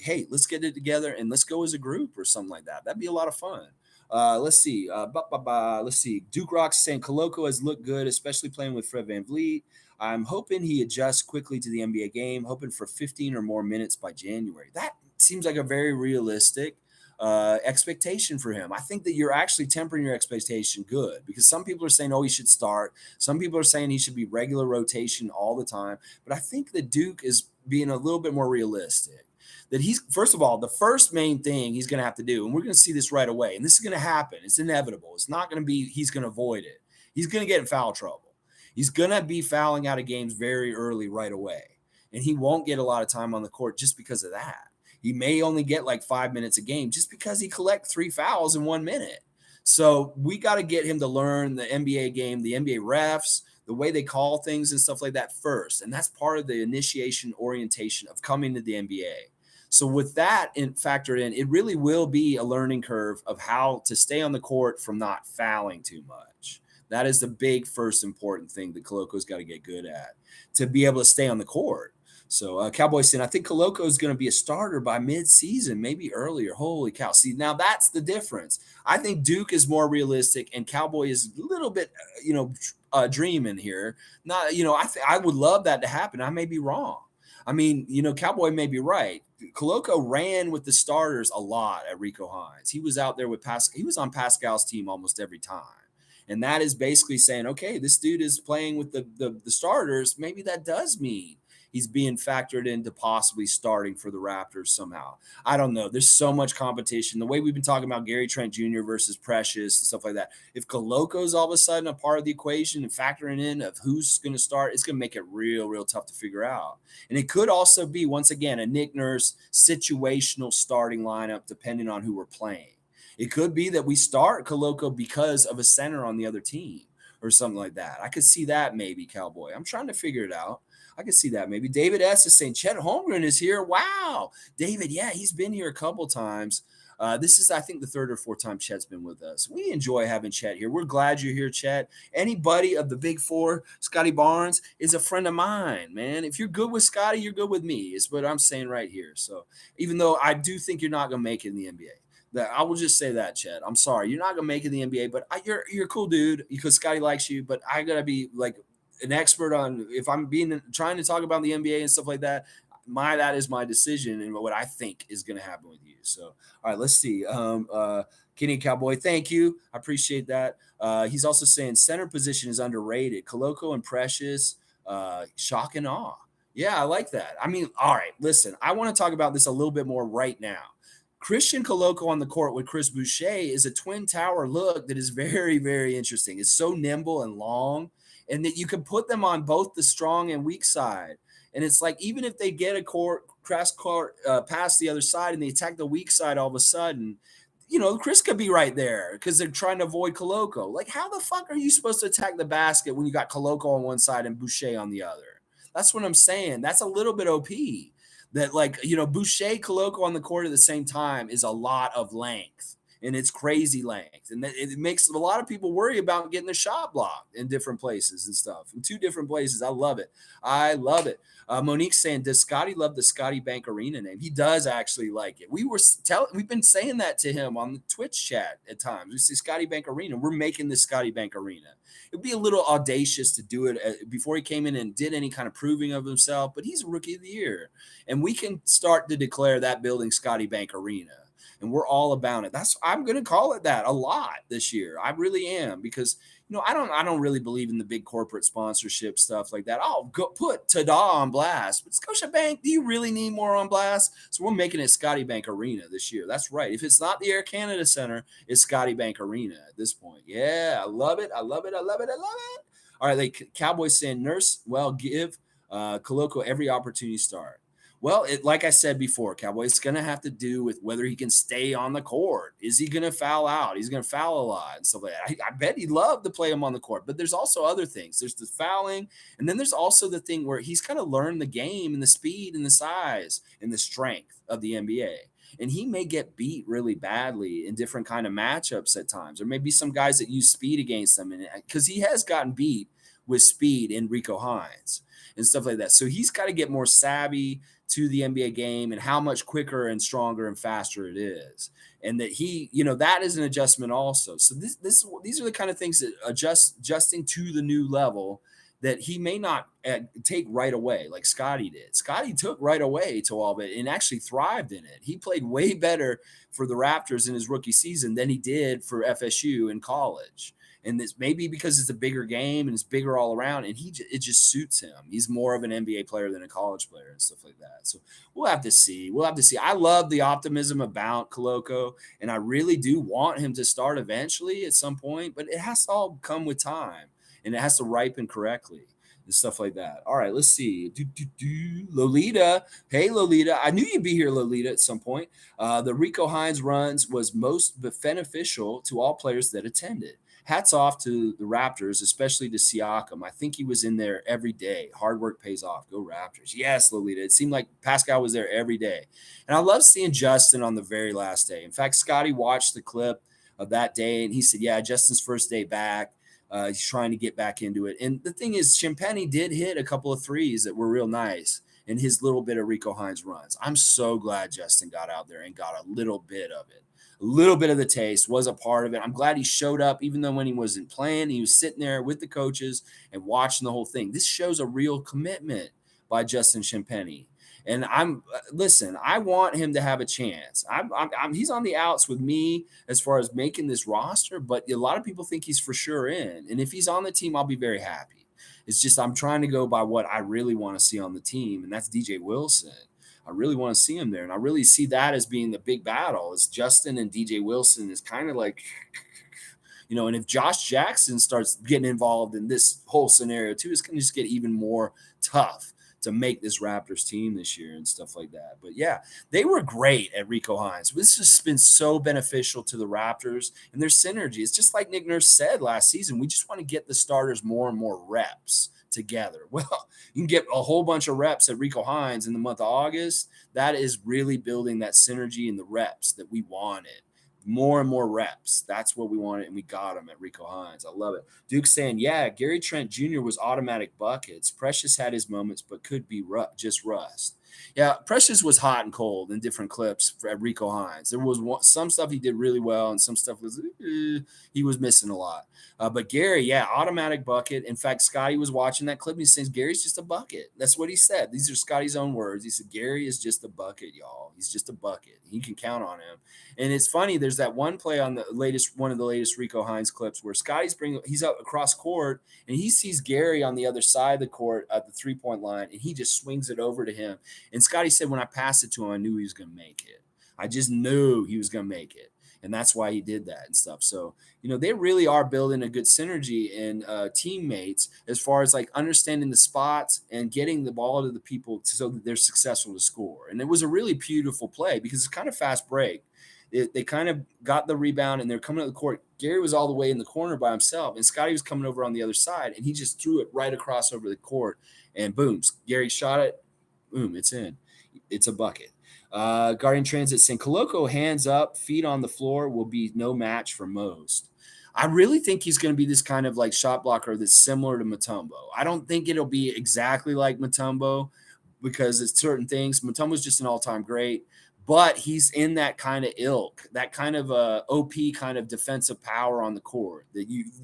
hey, let's get it together and let's go as a group or something like that. That'd be a lot of fun. Let's see. Let's see. Duke Rock's saying Coloko has looked good, especially playing with Fred VanVleet. I'm hoping he adjusts quickly to the NBA game, hoping for 15 or more minutes by January. That seems like a very realistic expectation for him. I think that you're actually tempering your expectation good because some people are saying, oh, he should start. Some people are saying he should be regular rotation all the time. But I think that Duke is being a little bit more realistic. That he's, first of all, the first main thing he's going to have to do, and we're going to see this right away, and this is going to happen. It's inevitable. It's not going to be he's going to avoid it. He's going to get in foul trouble. He's going to be fouling out of games very early right away. And he won't get a lot of time on the court just because of that. He may only get like 5 minutes a game just because he collects 3 fouls in 1 minute. So we got to get him to learn the NBA game, the NBA refs, the way they call things and stuff like that first. And that's part of the initiation orientation of coming to the NBA. So with that factored in, it really will be a learning curve of how to stay on the court from not fouling too much. That is the big first important thing that Coloco's got to get good at, to be able to stay on the court. So Cowboys saying, I think Coloko is going to be a starter by mid-season, maybe earlier. Holy cow. See, now that's the difference. I think Duke is more realistic and Cowboy is a little bit, dreaming here. Not, I would love that to happen. I may be wrong. I mean, Cowboy may be right. Coloko ran with the starters a lot at Rico Hines. He was out there with Pascal. He was on Pascal's team almost every time. And that is basically saying, okay, this dude is playing with the starters. Maybe that does mean he's being factored into possibly starting for the Raptors somehow. I don't know. There's so much competition. The way we've been talking about Gary Trent Jr. versus Precious and stuff like that. If Coloco's all of a sudden a part of the equation and factoring in of who's going to start, it's going to make it real, real tough to figure out. And it could also be, once again, a Nick Nurse situational starting lineup depending on who we're playing. It could be that we start Coloko because of a center on the other team or something like that. I could see that maybe, Cowboy. I'm trying to figure it out. I can see that maybe. David S. is saying Chet Holmgren is here. Wow. David, yeah, he's been here a couple times. This is, I think, the third or fourth time Chet's been with us. We enjoy having Chet here. We're glad you're here, Chet. Anybody of the big four, Scottie Barnes, is a friend of mine, man. If you're good with Scottie, you're good with me, is what I'm saying right here. So even though I do think you're not going to make it in the NBA. That I will just say that, Chet. I'm sorry. You're not going to make it in the NBA, but you're a cool dude because Scottie likes you, but I got to be like an expert on if I'm trying to talk about the NBA and stuff like that. That is my decision and what I think is going to happen with you. So, all right, let's see. Kenny Cowboy, thank you. I appreciate that. He's also saying center position is underrated. Coloko and Precious, shock and awe. Yeah, I like that. I mean, all right, listen, I want to talk about this a little bit more right now. Christian Coloko on the court with Chris Boucher is a twin tower look that is very, very interesting. It's so nimble and long, and that you can put them on both the strong and weak side. And it's like, even if they get a cross court past the other side and they attack the weak side all of a sudden, Chris could be right there because they're trying to avoid Coloko. Like, how the fuck are you supposed to attack the basket when you got Coloko on one side and Boucher on the other? That's what I'm saying. That's a little bit OP. That, Boucher, Coloko on the court at the same time is a lot of length, and it's crazy length. And it makes a lot of people worry about getting the shot blocked in different places and stuff. In two different places. I love it. I love it. Monique's saying, does Scottie love the Scottie Bank Arena name? He does actually like it. We've been saying that to him on the Twitch chat at times. We say Scottie Bank Arena. We're making the Scottie Bank Arena. It'd be a little audacious to do it before he came in and did any kind of proving of himself, but he's a rookie of the year. And we can start to declare that building Scottie Bank Arena. And we're all about it. I'm going to call it that a lot this year. I really am, because I don't really believe in the big corporate sponsorship stuff like that. I'll go put Tada on blast, but Scotiabank, do you really need more on blast? So we're making it Scottie Bank Arena this year. That's right. If it's not the Air Canada Center, it's Scottie Bank Arena at this point. Yeah, I love it. I love it. I love it. I love it. All right, Cowboys saying, Nurse, give Coloko every opportunity to start. Well, like I said before, Cowboy, it's going to have to do with whether he can stay on the court. Is he going to foul out? He's going to foul a lot and stuff like that. I bet he'd love to play him on the court, but there's also other things. There's the fouling, and then there's also the thing where he's kind of learned the game and the speed and the size and the strength of the NBA. And he may get beat really badly in different kind of matchups at times. There may be some guys that use speed against him, because he has gotten beat with speed in Rico Hines and stuff like that. So he's got to get more savvy to the NBA game and how much quicker and stronger and faster it is. And that that is an adjustment also. So these are the kind of things that adjusting to the new level that he may not take right away like Scottie did. Scottie took right away to all of it and actually thrived in it. He played way better for the Raptors in his rookie season than he did for FSU in college. And this maybe because it's a bigger game and it's bigger all around, and it just suits him. He's more of an NBA player than a college player and stuff like that. So we'll have to see. I love the optimism about Coloko, and I really do want him to start eventually at some point, but it has to all come with time, and it has to ripen correctly and stuff like that. All right, let's see. Lolita. Hey, Lolita. I knew you'd be here, Lolita, at some point. The Rico Hines runs was most beneficial to all players that attended. Hats off to the Raptors, especially to Siakam. I think he was in there every day. Hard work pays off. Go Raptors. Yes, Lolita. It seemed like Pascal was there every day. And I love seeing Justin on the very last day. In fact, Scottie watched the clip of that day, and he said, yeah, Justin's first day back. He's trying to get back into it. And the thing is, Champagny did hit a couple of threes that were real nice. in his little bit of Rico Hines runs. I'm so glad Justin got out there and got a little bit of it. A little bit of the taste, was a part of it. I'm glad he showed up, even though when he wasn't playing, he was sitting there with the coaches and watching the whole thing. This shows a real commitment by Justin Champagnie. And listen, I want him to have a chance. He's on the outs with me as far as making this roster, but a lot of people think he's for sure in. And if he's on the team, I'll be very happy. It's just I'm trying to go by what I really want to see on the team, and that's DJ Wilson. I really want to see him there, and I really see that as being the big battle. Is Justin and DJ Wilson is kind of like, and if Josh Jackson starts getting involved in this whole scenario too, it's going to just get even more tough to make this Raptors team this year and stuff like that. But yeah, they were great at Rico Hines. This has been so beneficial to the Raptors and their synergy. It's just like Nick Nurse said last season, we just want to get the starters more and more reps together. Well, you can get a whole bunch of reps at Rico Hines in the month of August. That is really building that synergy and the reps that we wanted. More and more reps. That's what we wanted, and we got them at Rico Hines. I love it. Duke's saying, yeah, Gary Trent Jr. was automatic buckets. Precious had his moments, but could be just rust. Yeah, Precious was hot and cold in different clips at Rico Hines. There was some stuff he did really well, and some stuff was he was missing a lot. But Gary, yeah, automatic bucket. In fact, Scottie was watching that clip, and he says, Gary's just a bucket. That's what he said. These are Scottie's own words. He said, Gary is just a bucket, y'all. He's just a bucket. You can count on him. And it's funny, there's that one play on one of the latest Rico Hines clips where he's up across court, and he sees Gary on the other side of the court at the three-point line, and he just swings it over to him. And Scottie said, when I passed it to him, I knew he was going to make it. I just knew he was going to make it. And that's why he did that and stuff. So, they really are building a good synergy and teammates as far as like understanding the spots and getting the ball to the people so that they're successful to score. And it was a really beautiful play because it's kind of fast break. They kind of got the rebound and they're coming to the court. Gary was all the way in the corner by himself, and Scottie was coming over on the other side, and he just threw it right across over the court. And boom, Gary shot it. Boom, it's in. It's a bucket. Guardian Transit saying, Coloko hands up, feet on the floor will be no match for most. I really think he's going to be this kind of like shot blocker that's similar to Mutombo. I don't think it'll be exactly like Mutombo because it's certain things. Mutombo's just an all-time great, but he's in that kind of ilk, that kind of OP kind of defensive power on the court.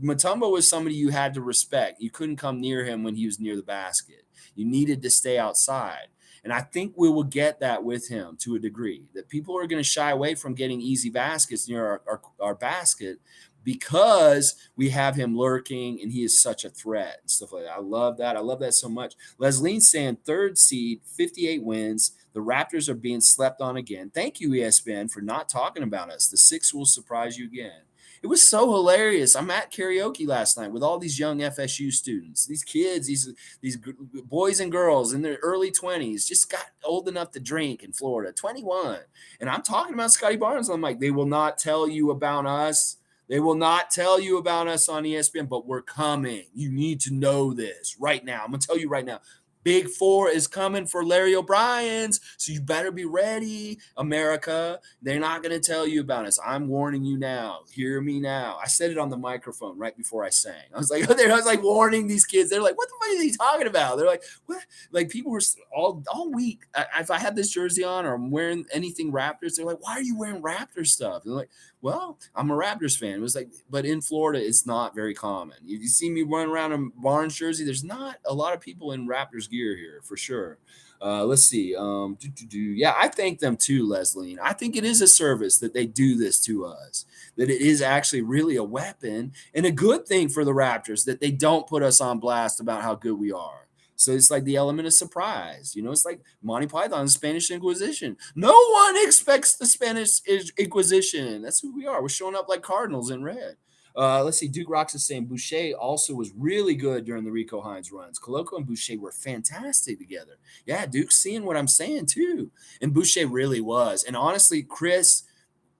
Mutombo was somebody you had to respect. You couldn't come near him when he was near the basket. You needed to stay outside. And I think we will get that with him to a degree, that people are going to shy away from getting easy baskets near our basket because we have him lurking and he is such a threat and stuff like that. I love that. I love that so much. Leslie's saying third seed, 58 wins. The Raptors are being slept on again. Thank you, ESPN, for not talking about us. The six will surprise you again. It was so hilarious. I'm at karaoke last night with all these young FSU students, these kids, these boys and girls in their early 20s, just got old enough to drink in Florida, 21. And I'm talking about Scottie Barnes. I'm like, they will not tell you about us. They will not tell you about us on ESPN, but we're coming. You need to know this right now. I'm going to tell you right now. Big Four is coming for Larry O'Brien's, so you better be ready, America. They're not going to tell you about us. I'm warning you now. Hear me now. I said it on the microphone right before I sang. I was like warning these kids. They're like, what the fuck is he talking about? They're like, what? Like people were all week. If I had this jersey on or I'm wearing anything Raptors, they're like, why are you wearing Raptors stuff? And they're like, well, I'm a Raptors fan. It was like, but in Florida, it's not very common. If you see me running around in Barnes jersey, there's not a lot of people in Raptors gear here for sure. Let's see. Yeah, I thank them too, Leslie. I think it is a service that they do this to us, that it is actually really a weapon and a good thing for the Raptors that they don't put us on blast about how good we are. So it's like the element of surprise. It's like Monty Python's Spanish Inquisition. No one expects the Spanish Inquisition. That's who we are. We're showing up like cardinals in red. Let's see. Duke Rocks is saying Boucher also was really good during the Rico Hines runs. Coloko and Boucher were fantastic together. Yeah, Duke's seeing what I'm saying too. And Boucher really was. And honestly, Chris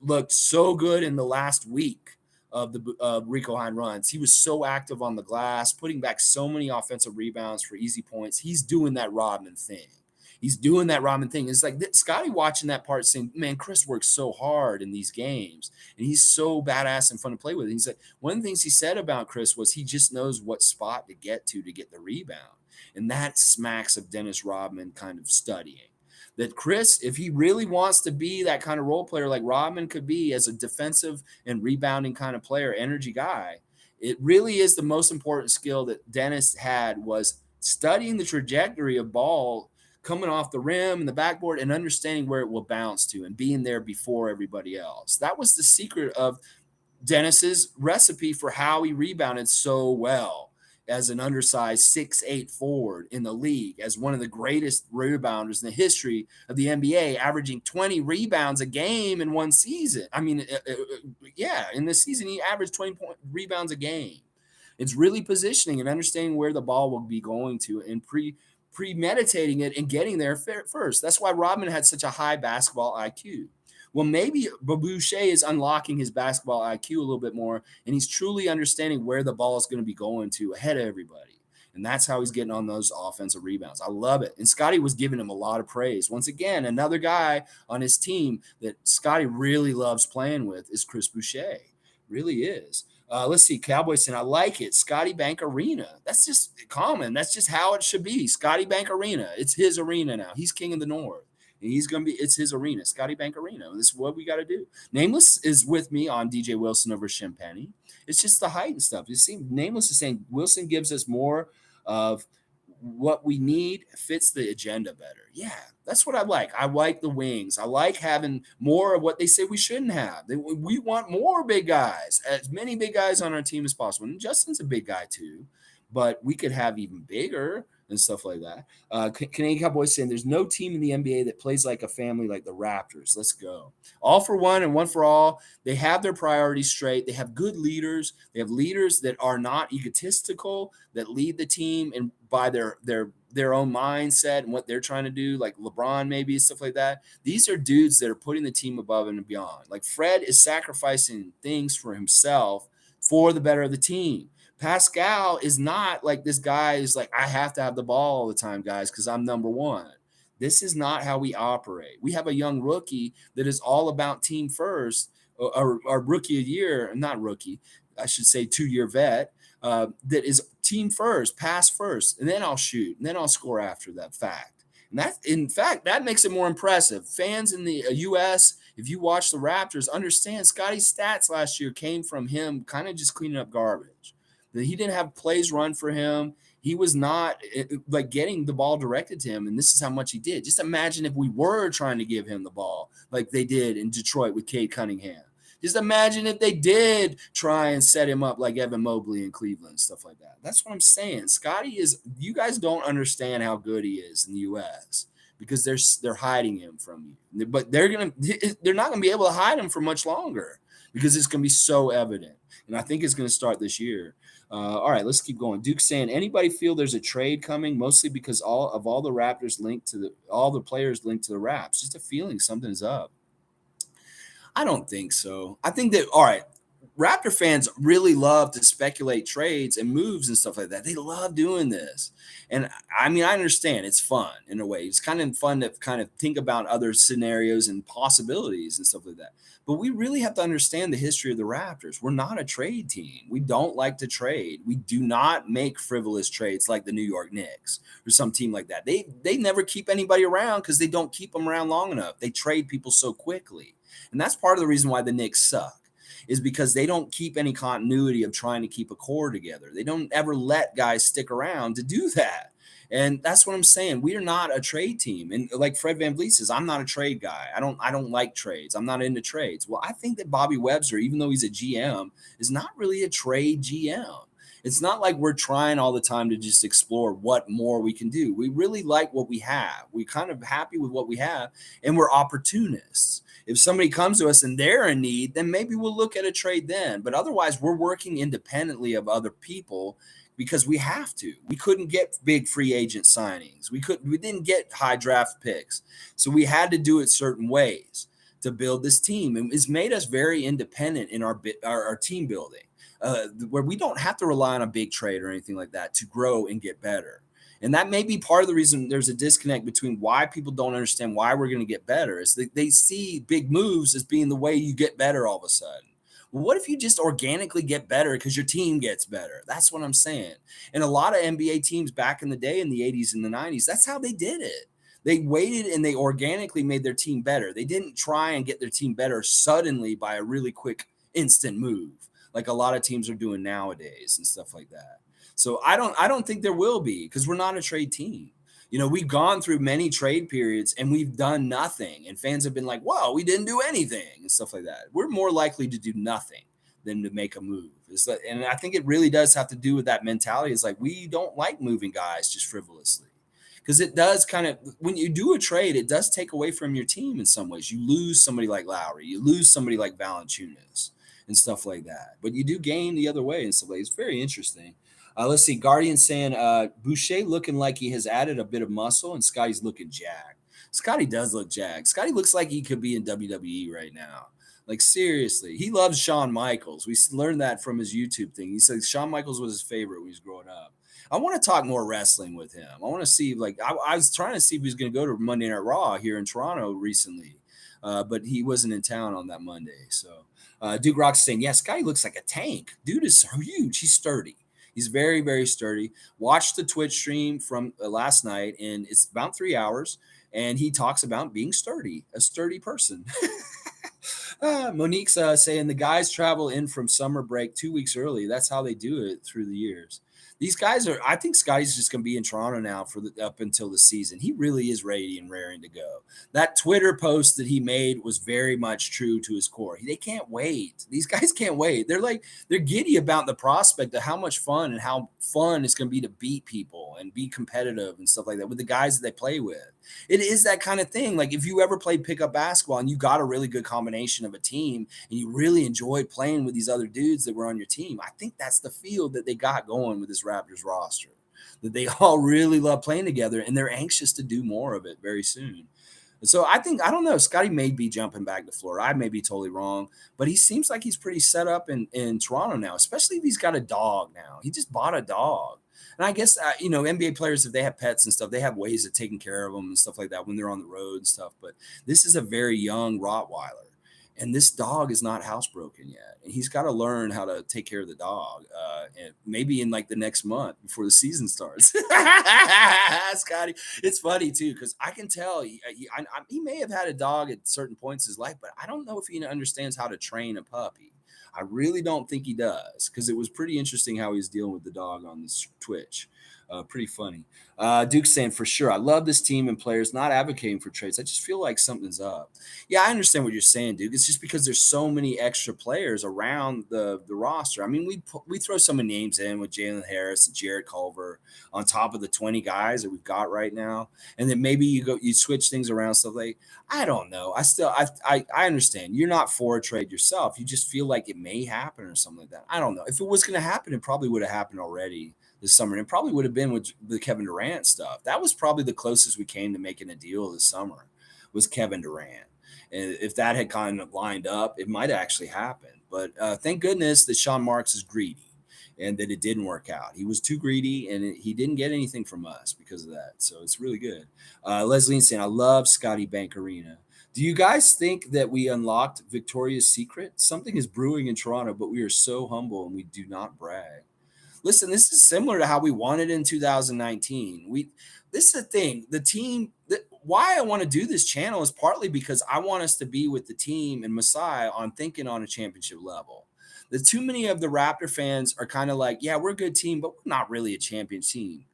looked so good in the last week of the Rico Hines runs. He was so active on the glass, putting back so many offensive rebounds for easy points. He's doing that Rodman thing. It's like Scottie watching that part saying, man, Chris works so hard in these games and he's so badass and fun to play with. And he's like, one of the things he said about Chris was he just knows what spot to get the rebound. And that smacks of Dennis Rodman kind of studying. That Chris, if he really wants to be that kind of role player like Rodman could be as a defensive and rebounding kind of player, energy guy, it really is the most important skill that Dennis had was studying the trajectory of ball coming off the rim and the backboard and understanding where it will bounce to and being there before everybody else. That was the secret of Dennis's recipe for how he rebounded so well as an undersized 6'8" forward in the league, as one of the greatest rebounders in the history of the NBA, averaging 20 rebounds a game in one season. I mean, in this season, he averaged 20 rebounds a game. It's really positioning and understanding where the ball will be going to and premeditating it and getting there first. That's why Rodman had such a high basketball IQ. Well, maybe Boucher is unlocking his basketball IQ a little bit more, and he's truly understanding where the ball is going to be going to ahead of everybody. And that's how he's getting on those offensive rebounds. I love it. And Scottie was giving him a lot of praise. Once again, another guy on his team that Scottie really loves playing with is Chris Boucher. Really is. Let's see, Cowboys saying, I like it. Scottie Bank Arena. That's just common. That's just how it should be. Scottie Bank Arena. It's his arena now. He's king of the North. And it's his arena, Scottie Bank Arena. This is what we got to do. Nameless is with me on DJ Wilson over Champagne. It's just the height and stuff. You see, Nameless is saying Wilson gives us more of what we need, fits the agenda better. Yeah, that's what I like. I like the wings. I like having more of what they say we shouldn't have. We want more big guys, as many big guys on our team as possible. And Justin's a big guy too, but we could have even bigger and stuff like that. Canadian Cowboys saying there's no team in the NBA that plays like a family like the Raptors. Let's go. All for one and one for all. They have their priorities straight. They have good leaders. They have leaders that are not egotistical, that lead the team and by their own mindset and what they're trying to do, like LeBron maybe, stuff like that. These are dudes that are putting the team above and beyond. Like Fred is sacrificing things for himself for the better of the team. Pascal is not like this guy is like, I have to have the ball all the time, guys, because I'm number one. This is not how we operate. We have a young rookie that is all about team first, or rookie a year, not rookie, I should say 2-year vet, that is team first, pass first, and then I'll shoot, and then I'll score after that fact. And that, in fact, that makes it more impressive. Fans in the U.S., if you watch the Raptors, understand Scottie's stats last year came from him kind of just cleaning up garbage. He didn't have plays run for him. He was not like getting the ball directed to him. And this is how much he did. Just imagine if we were trying to give him the ball like they did in Detroit with Cade Cunningham. Just imagine if they did try and set him up like Evan Mobley in Cleveland, stuff like that. That's what I'm saying. Scottie is, you guys don't understand how good he is in the U.S. because they're hiding him from you. But they're not going to be able to hide him for much longer because it's going to be so evident. And I think it's going to start this year. All right, let's keep going. Duke saying, anybody feel there's a trade coming? Mostly because all the Raptors linked to all the players linked to the Raps. Just a feeling something's up. I don't think so. I think that, all right, Raptor fans really love to speculate trades and moves and stuff like that. They love doing this. And I mean, I understand it's fun in a way. It's kind of fun to kind of think about other scenarios and possibilities and stuff like that. But we really have to understand the history of the Raptors. We're not a trade team. We don't like to trade. We do not make frivolous trades like the New York Knicks or some team like that. They never keep anybody around because they don't keep them around long enough. They trade people so quickly. And that's part of the reason why the Knicks suck. Is because they don't keep any continuity of trying to keep a core together. They don't ever let guys stick around to do that. And that's what I'm saying. We are not a trade team. And like Fred VanVleet says, I'm not a trade guy. I don't like trades. I'm not into trades. Well, I think that Bobby Webster, even though he's a GM, is not really a trade GM. It's not like we're trying all the time to just explore what more we can do. We really like what we have. We're kind of happy with what we have, and we're opportunists. If somebody comes to us and they're in need, then maybe we'll look at a trade then. But otherwise, we're working independently of other people because we have to. We couldn't get big free agent signings. We didn't get high draft picks. So we had to do it certain ways to build this team. And it's made us very independent in our team building, where we don't have to rely on a big trade or anything like that to grow and get better. And that may be part of the reason there's a disconnect between why people don't understand why we're going to get better is they see big moves as being the way you get better all of a sudden. Well, what if you just organically get better because your team gets better? That's what I'm saying. And a lot of NBA teams back in the day in the 80s and the 90s, that's how they did it. They waited and they organically made their team better. They didn't try and get their team better suddenly by a really quick instant move like a lot of teams are doing nowadays and stuff like that. So I don't think there will be because we're not a trade team. We've gone through many trade periods and we've done nothing. And fans have been like, whoa, we didn't do anything and stuff like that. We're more likely to do nothing than to make a move. And I think it really does have to do with that mentality. It's like we don't like moving guys just frivolously. Because it does kind of, when you do a trade, it does take away from your team in some ways. You lose somebody like Lowry, you lose somebody like Valanciunas and stuff like that. But you do gain the other way and stuff like that. It's very interesting. Let's see. Guardian saying Boucher looking like he has added a bit of muscle, and Scottie's looking jacked. Scottie does look jacked. Scottie looks like he could be in WWE right now. Like, seriously. He loves Shawn Michaels. We learned that from his YouTube thing. He said Shawn Michaels was his favorite when he was growing up. I want to talk more wrestling with him. I want to see, like, I was trying to see if he was going to go to Monday Night Raw here in Toronto recently, but he wasn't in town on that Monday. So Duke Rock's saying, yeah, Scottie looks like a tank. Dude is so huge. He's sturdy. He's very, very sturdy. Watched the Twitch stream from last night, and it's about 3 hours, and he talks about being sturdy, a sturdy person. Monique's saying the guys travel in from summer break 2 weeks early. That's how they do it through the years. These guys I think Scottie's just going to be in Toronto now up until the season. He really is ready and raring to go. That Twitter post that he made was very much true to his core. They can't wait. These guys can't wait. They're giddy about the prospect of how much fun and how fun it's going to be to beat people and be competitive and stuff like that with the guys that they play with. It is that kind of thing. Like if you ever played pickup basketball and you got a really good combination of a team and you really enjoyed playing with these other dudes that were on your team, I think that's the field that they got going with this Raptors roster, that they all really love playing together and they're anxious to do more of it very soon. And so I don't know, Scottie may be jumping back to Florida. I may be totally wrong, but he seems like he's pretty set up in Toronto now, especially if he's got a dog now. He just bought a dog. And I guess, NBA players, if they have pets and stuff, they have ways of taking care of them and stuff like that when they're on the road and stuff. But this is a very young Rottweiler. And this dog is not housebroken yet. And he's got to learn how to take care of the dog. And maybe in like the next month before the season starts. Scottie, it's funny too, because I can tell he may have had a dog at certain points in his life, but I don't know if he understands how to train a puppy. I really don't think he does, because it was pretty interesting how he was dealing with the dog on this Twitch. Pretty funny. Duke's saying, for sure, I love this team and players, not advocating for trades. I just feel like something's up. Yeah, I understand what you're saying, Duke. It's just because there's so many extra players around the roster. I mean, we throw some names in with Jalen Harris and Jared Culver on top of the 20 guys that we've got right now. And then maybe you switch things around, stuff like, I don't know. I understand. You're not for a trade yourself. You just feel like it may happen or something like that. I don't know. If it was going to happen, it probably would have happened already this summer. And it probably would have been with the Kevin Durant stuff. That was probably the closest we came to making a deal this summer, was Kevin Durant. And if that had kind of lined up, it might have actually happened. But thank goodness that Sean Marks is greedy and that it didn't work out. He was too greedy and he didn't get anything from us because of that. So it's really good. Leslie's saying, I love Scottie Bankarina. Do you guys think that we unlocked Victoria's secret? Something is brewing in Toronto, but we are so humble and we do not brag. Listen, this is similar to how we won it in 2019. This is the thing. The team, why I want to do this channel is partly because I want us to be with the team and Masai on thinking on a championship level. The too many of the Raptor fans are kind of like, yeah, we're a good team, but we're not really a champion team.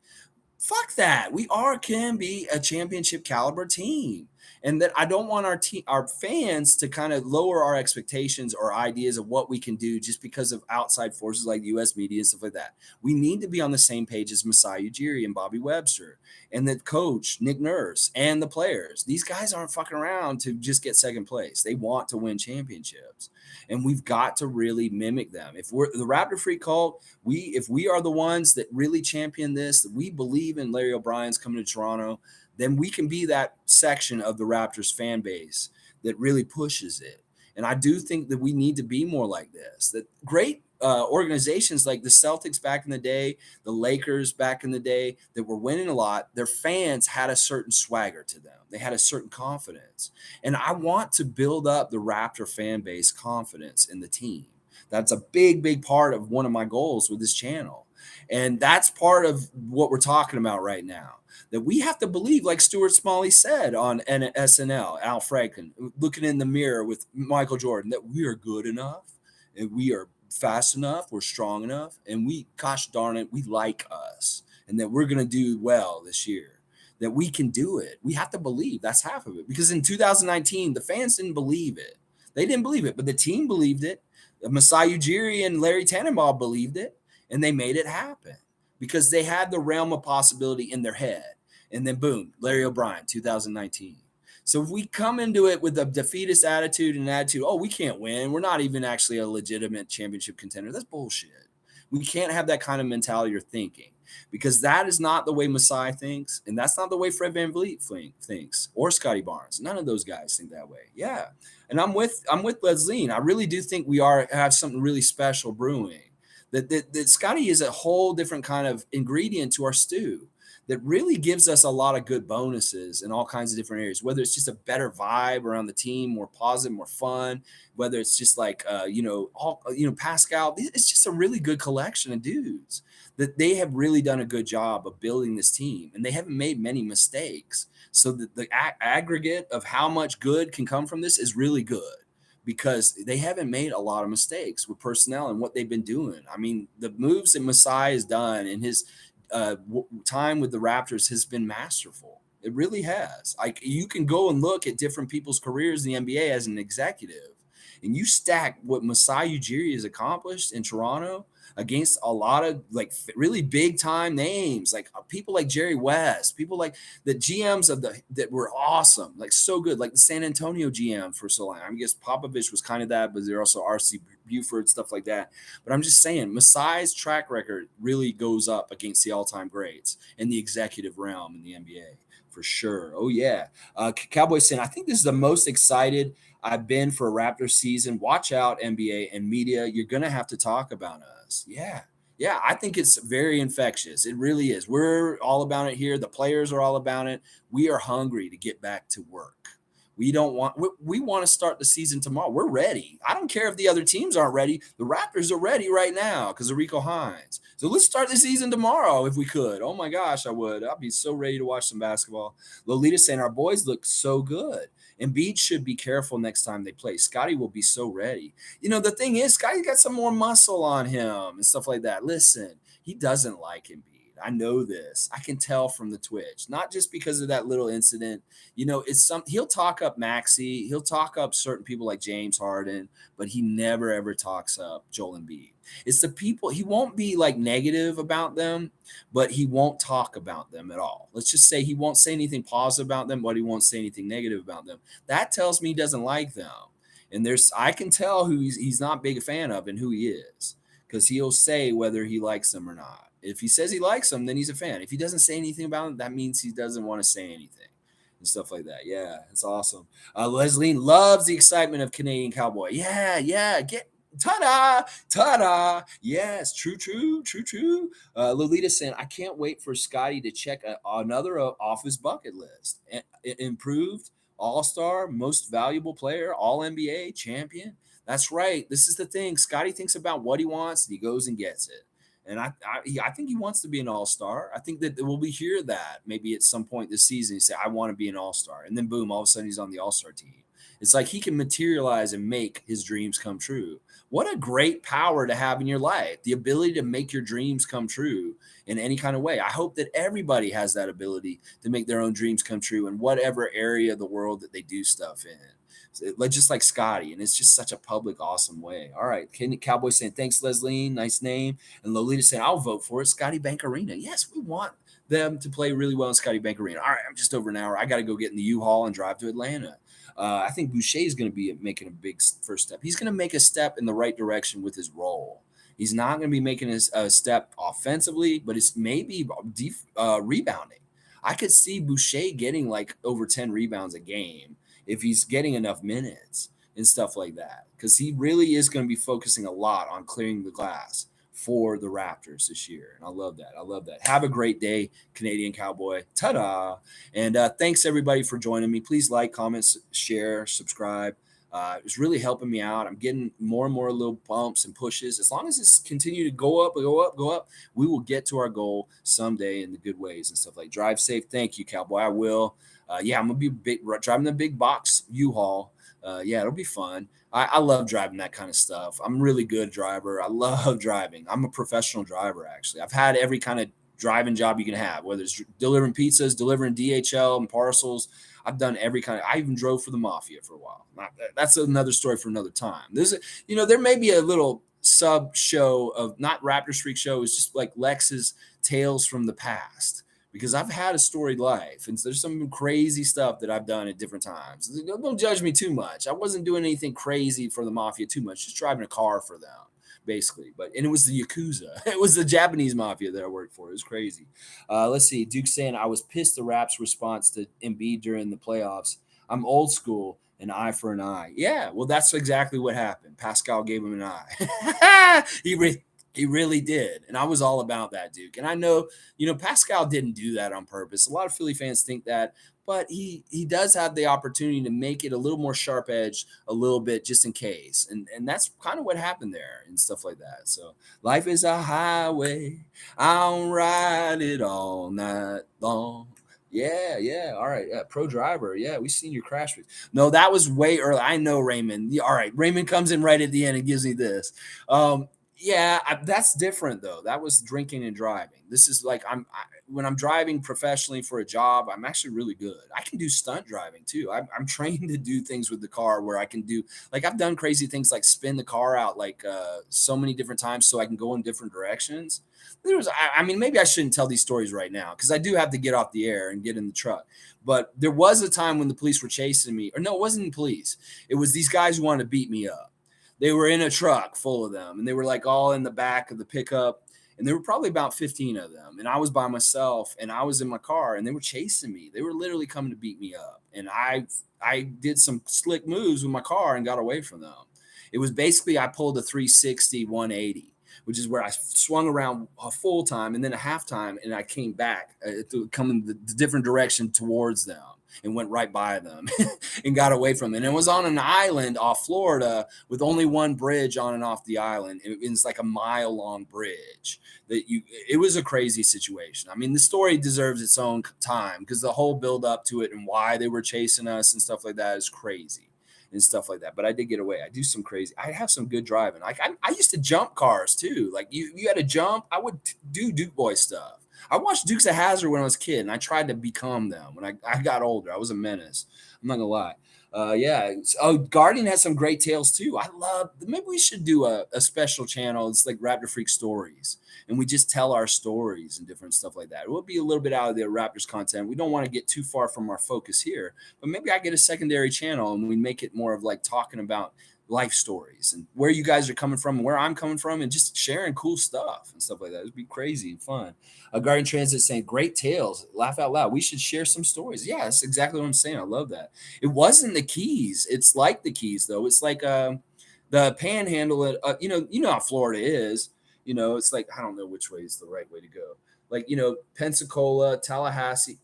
Fuck that. We can be a championship caliber team. And that I don't want our fans to kind of lower our expectations or ideas of what we can do just because of outside forces like the U.S. media and stuff like that. We need to be on the same page as Masai Ujiri and Bobby Webster and the coach, Nick Nurse, and the players. These guys aren't fucking around to just get second place. They want to win championships. And we've got to really mimic them. If we're the Raptor Freak cult, if we are the ones that really champion this, that we believe in Larry O'Brien's coming to Toronto, then we can be that section of the Raptors fan base that really pushes it. And I do think that we need to be more like this, that great organizations like the Celtics back in the day, the Lakers back in the day that were winning a lot, their fans had a certain swagger to them. They had a certain confidence. And I want to build up the Raptor fan base confidence in the team. That's a big part of one of my goals with this channel. And that's part of what we're talking about right now. That we have to believe, like Stuart Smalley said on SNL, Al Franken, looking in the mirror with Michael Jordan, that we are good enough and we are fast enough, we're strong enough, and we, gosh darn it, we like us, and that we're going to do well this year, that we can do it. We have to believe. That's half of it. Because in 2019, the fans didn't believe it. They didn't believe it, but the team believed it. Masai Ujiri and Larry Tannenbaum believed it, and they made it happen because they had the realm of possibility in their head. And then boom, Larry O'Brien, 2019. So if we come into it with a defeatist attitude and attitude, oh, we can't win, we're not even actually a legitimate championship contender, that's bullshit. We can't have that kind of mentality or thinking, because that is not the way Masai thinks, and that's not the way Fred VanVleet thinks, or Scottie Barnes. None of those guys think that way. Yeah, and I'm with Leslie. I really do think we have something really special brewing. That Scottie is a whole different kind of ingredient to our stew that really gives us a lot of good bonuses in all kinds of different areas, whether it's just a better vibe around the team, more positive, more fun, whether it's just like, Pascal, it's just a really good collection of dudes that they have really done a good job of building this team, and they haven't made many mistakes. So the aggregate of how much good can come from this is really good, because they haven't made a lot of mistakes with personnel and what they've been doing. I mean, the moves that Masai has done in his time with the Raptors has been masterful. It really has. Like, you can go and look at different people's careers in the NBA as an executive, and you stack what Masai Ujiri has accomplished in Toronto against a lot of like really big time names, like people like Jerry West, people like the GMs that were awesome, like so good, like the San Antonio GM for so long. I guess Popovich was kind of that, but they're also RC Buford, stuff like that. But I'm just saying, Masai's track record really goes up against the all-time greats in the executive realm in the NBA for sure. Oh yeah, Cowboys saying, I think this is the most excited I've been for a Raptor season. Watch out, NBA and media. You're going to have to talk about us. Yeah. Yeah. I think it's very infectious. It really is. We're all about it here. The players are all about it. We are hungry to get back to work. We want to start the season tomorrow. We're ready. I don't care if the other teams aren't ready. The Raptors are ready right now because of Rico Hines. So let's start the season tomorrow if we could. Oh my gosh, I would. I'd be so ready to watch some basketball. Lolita saying our boys look so good. Embiid should be careful next time they play. Scottie will be so ready. The thing is, Scottie got some more muscle on him and stuff like that. Listen, he doesn't like Embiid. I know this. I can tell from the Twitch, not just because of that little incident. He'll talk up Maxey. He'll talk up certain people like James Harden, but he never, ever talks up Joel Embiid. It's the people, he won't be like negative about them, but he won't talk about them at all. Let's just say he won't say anything positive about them, but he won't say anything negative about them. That tells me he doesn't like them. And I can tell who he's not big a fan of and who he is, because he'll say whether he likes them or not. If he says he likes them, then he's a fan. If he doesn't say anything about them, that means he doesn't want to say anything and stuff like that. Yeah, it's awesome. Leslie loves the excitement of Canadian Cowboy. Yeah. Ta-da. Yes, true. Lolita saying, I can't wait for Scottie to check another off his bucket list. Improved all-star, most valuable player, all-NBA champion. That's right. This is the thing. Scottie thinks about what he wants, and he goes and gets it. And I think he wants to be an all-star. I think that we'll hear that maybe at some point this season. He say, I want to be an all-star. And then boom, all of a sudden he's on the all-star team. It's like he can materialize and make his dreams come true. What a great power to have in your life, the ability to make your dreams come true in any kind of way. I hope that everybody has that ability to make their own dreams come true in whatever area of the world that they do stuff in. Just like Scottie, and it's just such a public, awesome way. All right, Cowboy saying, thanks, Leslie, nice name. And Lolita saying, I'll vote for it, Scottie Bank Arena. Yes, we want them to play really well in Scottie Bank Arena. All right, I'm just over an hour. I got to go get in the U-Haul and drive to Atlanta. I think Boucher is going to be making a big first step. He's going to make a step in the right direction with his role. He's not going to be making a step offensively, but it's maybe rebounding. I could see Boucher getting like over 10 rebounds a game if he's getting enough minutes and stuff like that, because he really is going to be focusing a lot on clearing the glass for the Raptors this year. And I love that. Have a great day, Canadian Cowboy. Ta-da. And thanks everybody for joining me. Please like, comment, share, subscribe. It's really helping me out. I'm getting more and more little bumps and pushes. As long as it's continue to go up, go up, go up, we will get to our goal someday in the good ways and stuff. Like drive safe. Thank you, Cowboy. I will. Yeah, I'm gonna be driving the big box U-Haul. Yeah, it'll be fun. I love driving that kind of stuff. I'm a really good driver. I love driving. I'm a professional driver, actually. I've had every kind of driving job you can have, whether it's delivering pizzas, delivering DHL and parcels. I've done every kind of. I even drove for the mafia for a while. That's another story for another time. There may be a little sub show of not Raptors Freak Show. It's just like Lex's tales from the past, because I've had a storied life, and so there's some crazy stuff that I've done at different times. Don't judge me too much. I wasn't doing anything crazy for the mafia too much, just driving a car for them, basically. And it was the Yakuza. It was the Japanese mafia that I worked for. It was crazy. Let's see. Duke saying, I was pissed the Raps' response to Embiid during the playoffs. I'm old school, an eye for an eye. Yeah, well, that's exactly what happened. Pascal gave him an eye. He really did. And I was all about that, Duke. And I know, Pascal didn't do that on purpose. A lot of Philly fans think that, but he does have the opportunity to make it a little more sharp edged a little bit just in case. And that's kind of what happened there and stuff like that. So life is a highway. I'll ride it all night long. Yeah. All right. Pro driver. Yeah, we've seen your crash. No, that was way early. I know, Raymond. All right. Raymond comes in right at the end and gives me this. Yeah, that's different though. That was drinking and driving. This is like when I'm driving professionally for a job, I'm actually really good. I can do stunt driving too. I'm trained to do things with the car where I can do, like, I've done crazy things like spin the car out like so many different times so I can go in different directions. Maybe I shouldn't tell these stories right now because I do have to get off the air and get in the truck. But there was a time when the police were chasing me, or no, it wasn't the police. It was these guys who wanted to beat me up. They were in a truck full of them, and they were like all in the back of the pickup, and there were probably about 15 of them. And I was by myself, and I was in my car, and they were chasing me. They were literally coming to beat me up. And I did some slick moves with my car and got away from them. It was basically I pulled a 360, 180, which is where I swung around a full time and then a half time, and I came back coming the different direction towards them and went right by them and got away from it. And it was on an island off Florida with only one bridge on and off the island. It's like a mile-long bridge. It was a crazy situation. I mean, the story deserves its own time because the whole build up to it and why they were chasing us and stuff like that is crazy and stuff like that. But I did get away. I do some crazy. I have some good driving. Like I used to jump cars too. Like you had to jump. I would do Duke Boy stuff. I watched Dukes of Hazzard when I was a kid, and I tried to become them when I got older. I was a menace. I'm not gonna lie. Guardian has some great tales too. Maybe we should do a special channel. It's like Raptor Freak Stories, and we just tell our stories and different stuff like that. It will be a little bit out of the Raptors content. We don't want to get too far from our focus here, but maybe I get a secondary channel and we make it more of like talking about life stories and where you guys are coming from and where I'm coming from and just sharing cool stuff and stuff like that. It'd be crazy and fun. Guardian Transit saying great tales, laugh out loud. We should share some stories. Yeah, that's exactly what I'm saying. I love that. It wasn't the Keys. It's like the Keys though. It's like the Panhandle. You know how Florida is. It's like I don't know which way is the right way to go. Like Pensacola, Tallahassee,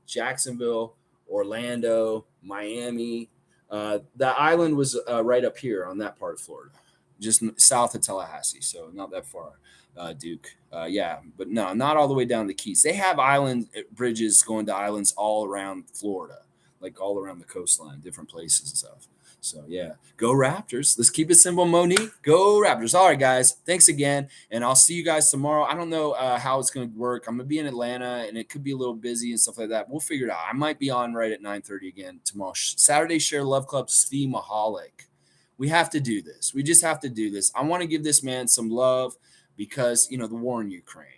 Jacksonville, Orlando, Miami. The island was right up here on that part of Florida, just south of Tallahassee, so not that far, Duke. But no, not all the way down the Keys. They have island bridges going to islands all around Florida, like all around the coastline, different places and stuff. So, yeah, go Raptors. Let's keep it simple, Monique. Go Raptors. All right, guys. Thanks again, and I'll see you guys tomorrow. I don't know how it's going to work. I'm going to be in Atlanta, and it could be a little busy and stuff like that. We'll figure it out. I might be on right at 9:30 again tomorrow. Saturday Share Love Club, Steve Mahalik. We have to do this. We just have to do this. I want to give this man some love because, the war in Ukraine.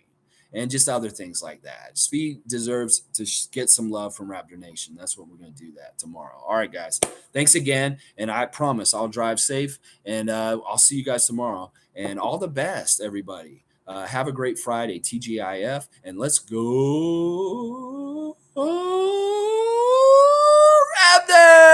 And just other things like that. Speed deserves to get some love from Raptor Nation. That's what we're going to do that tomorrow. All right, guys. Thanks again. And I promise I'll drive safe. And I'll see you guys tomorrow. And all the best, everybody. Have a great Friday, TGIF. And let's go Raptor!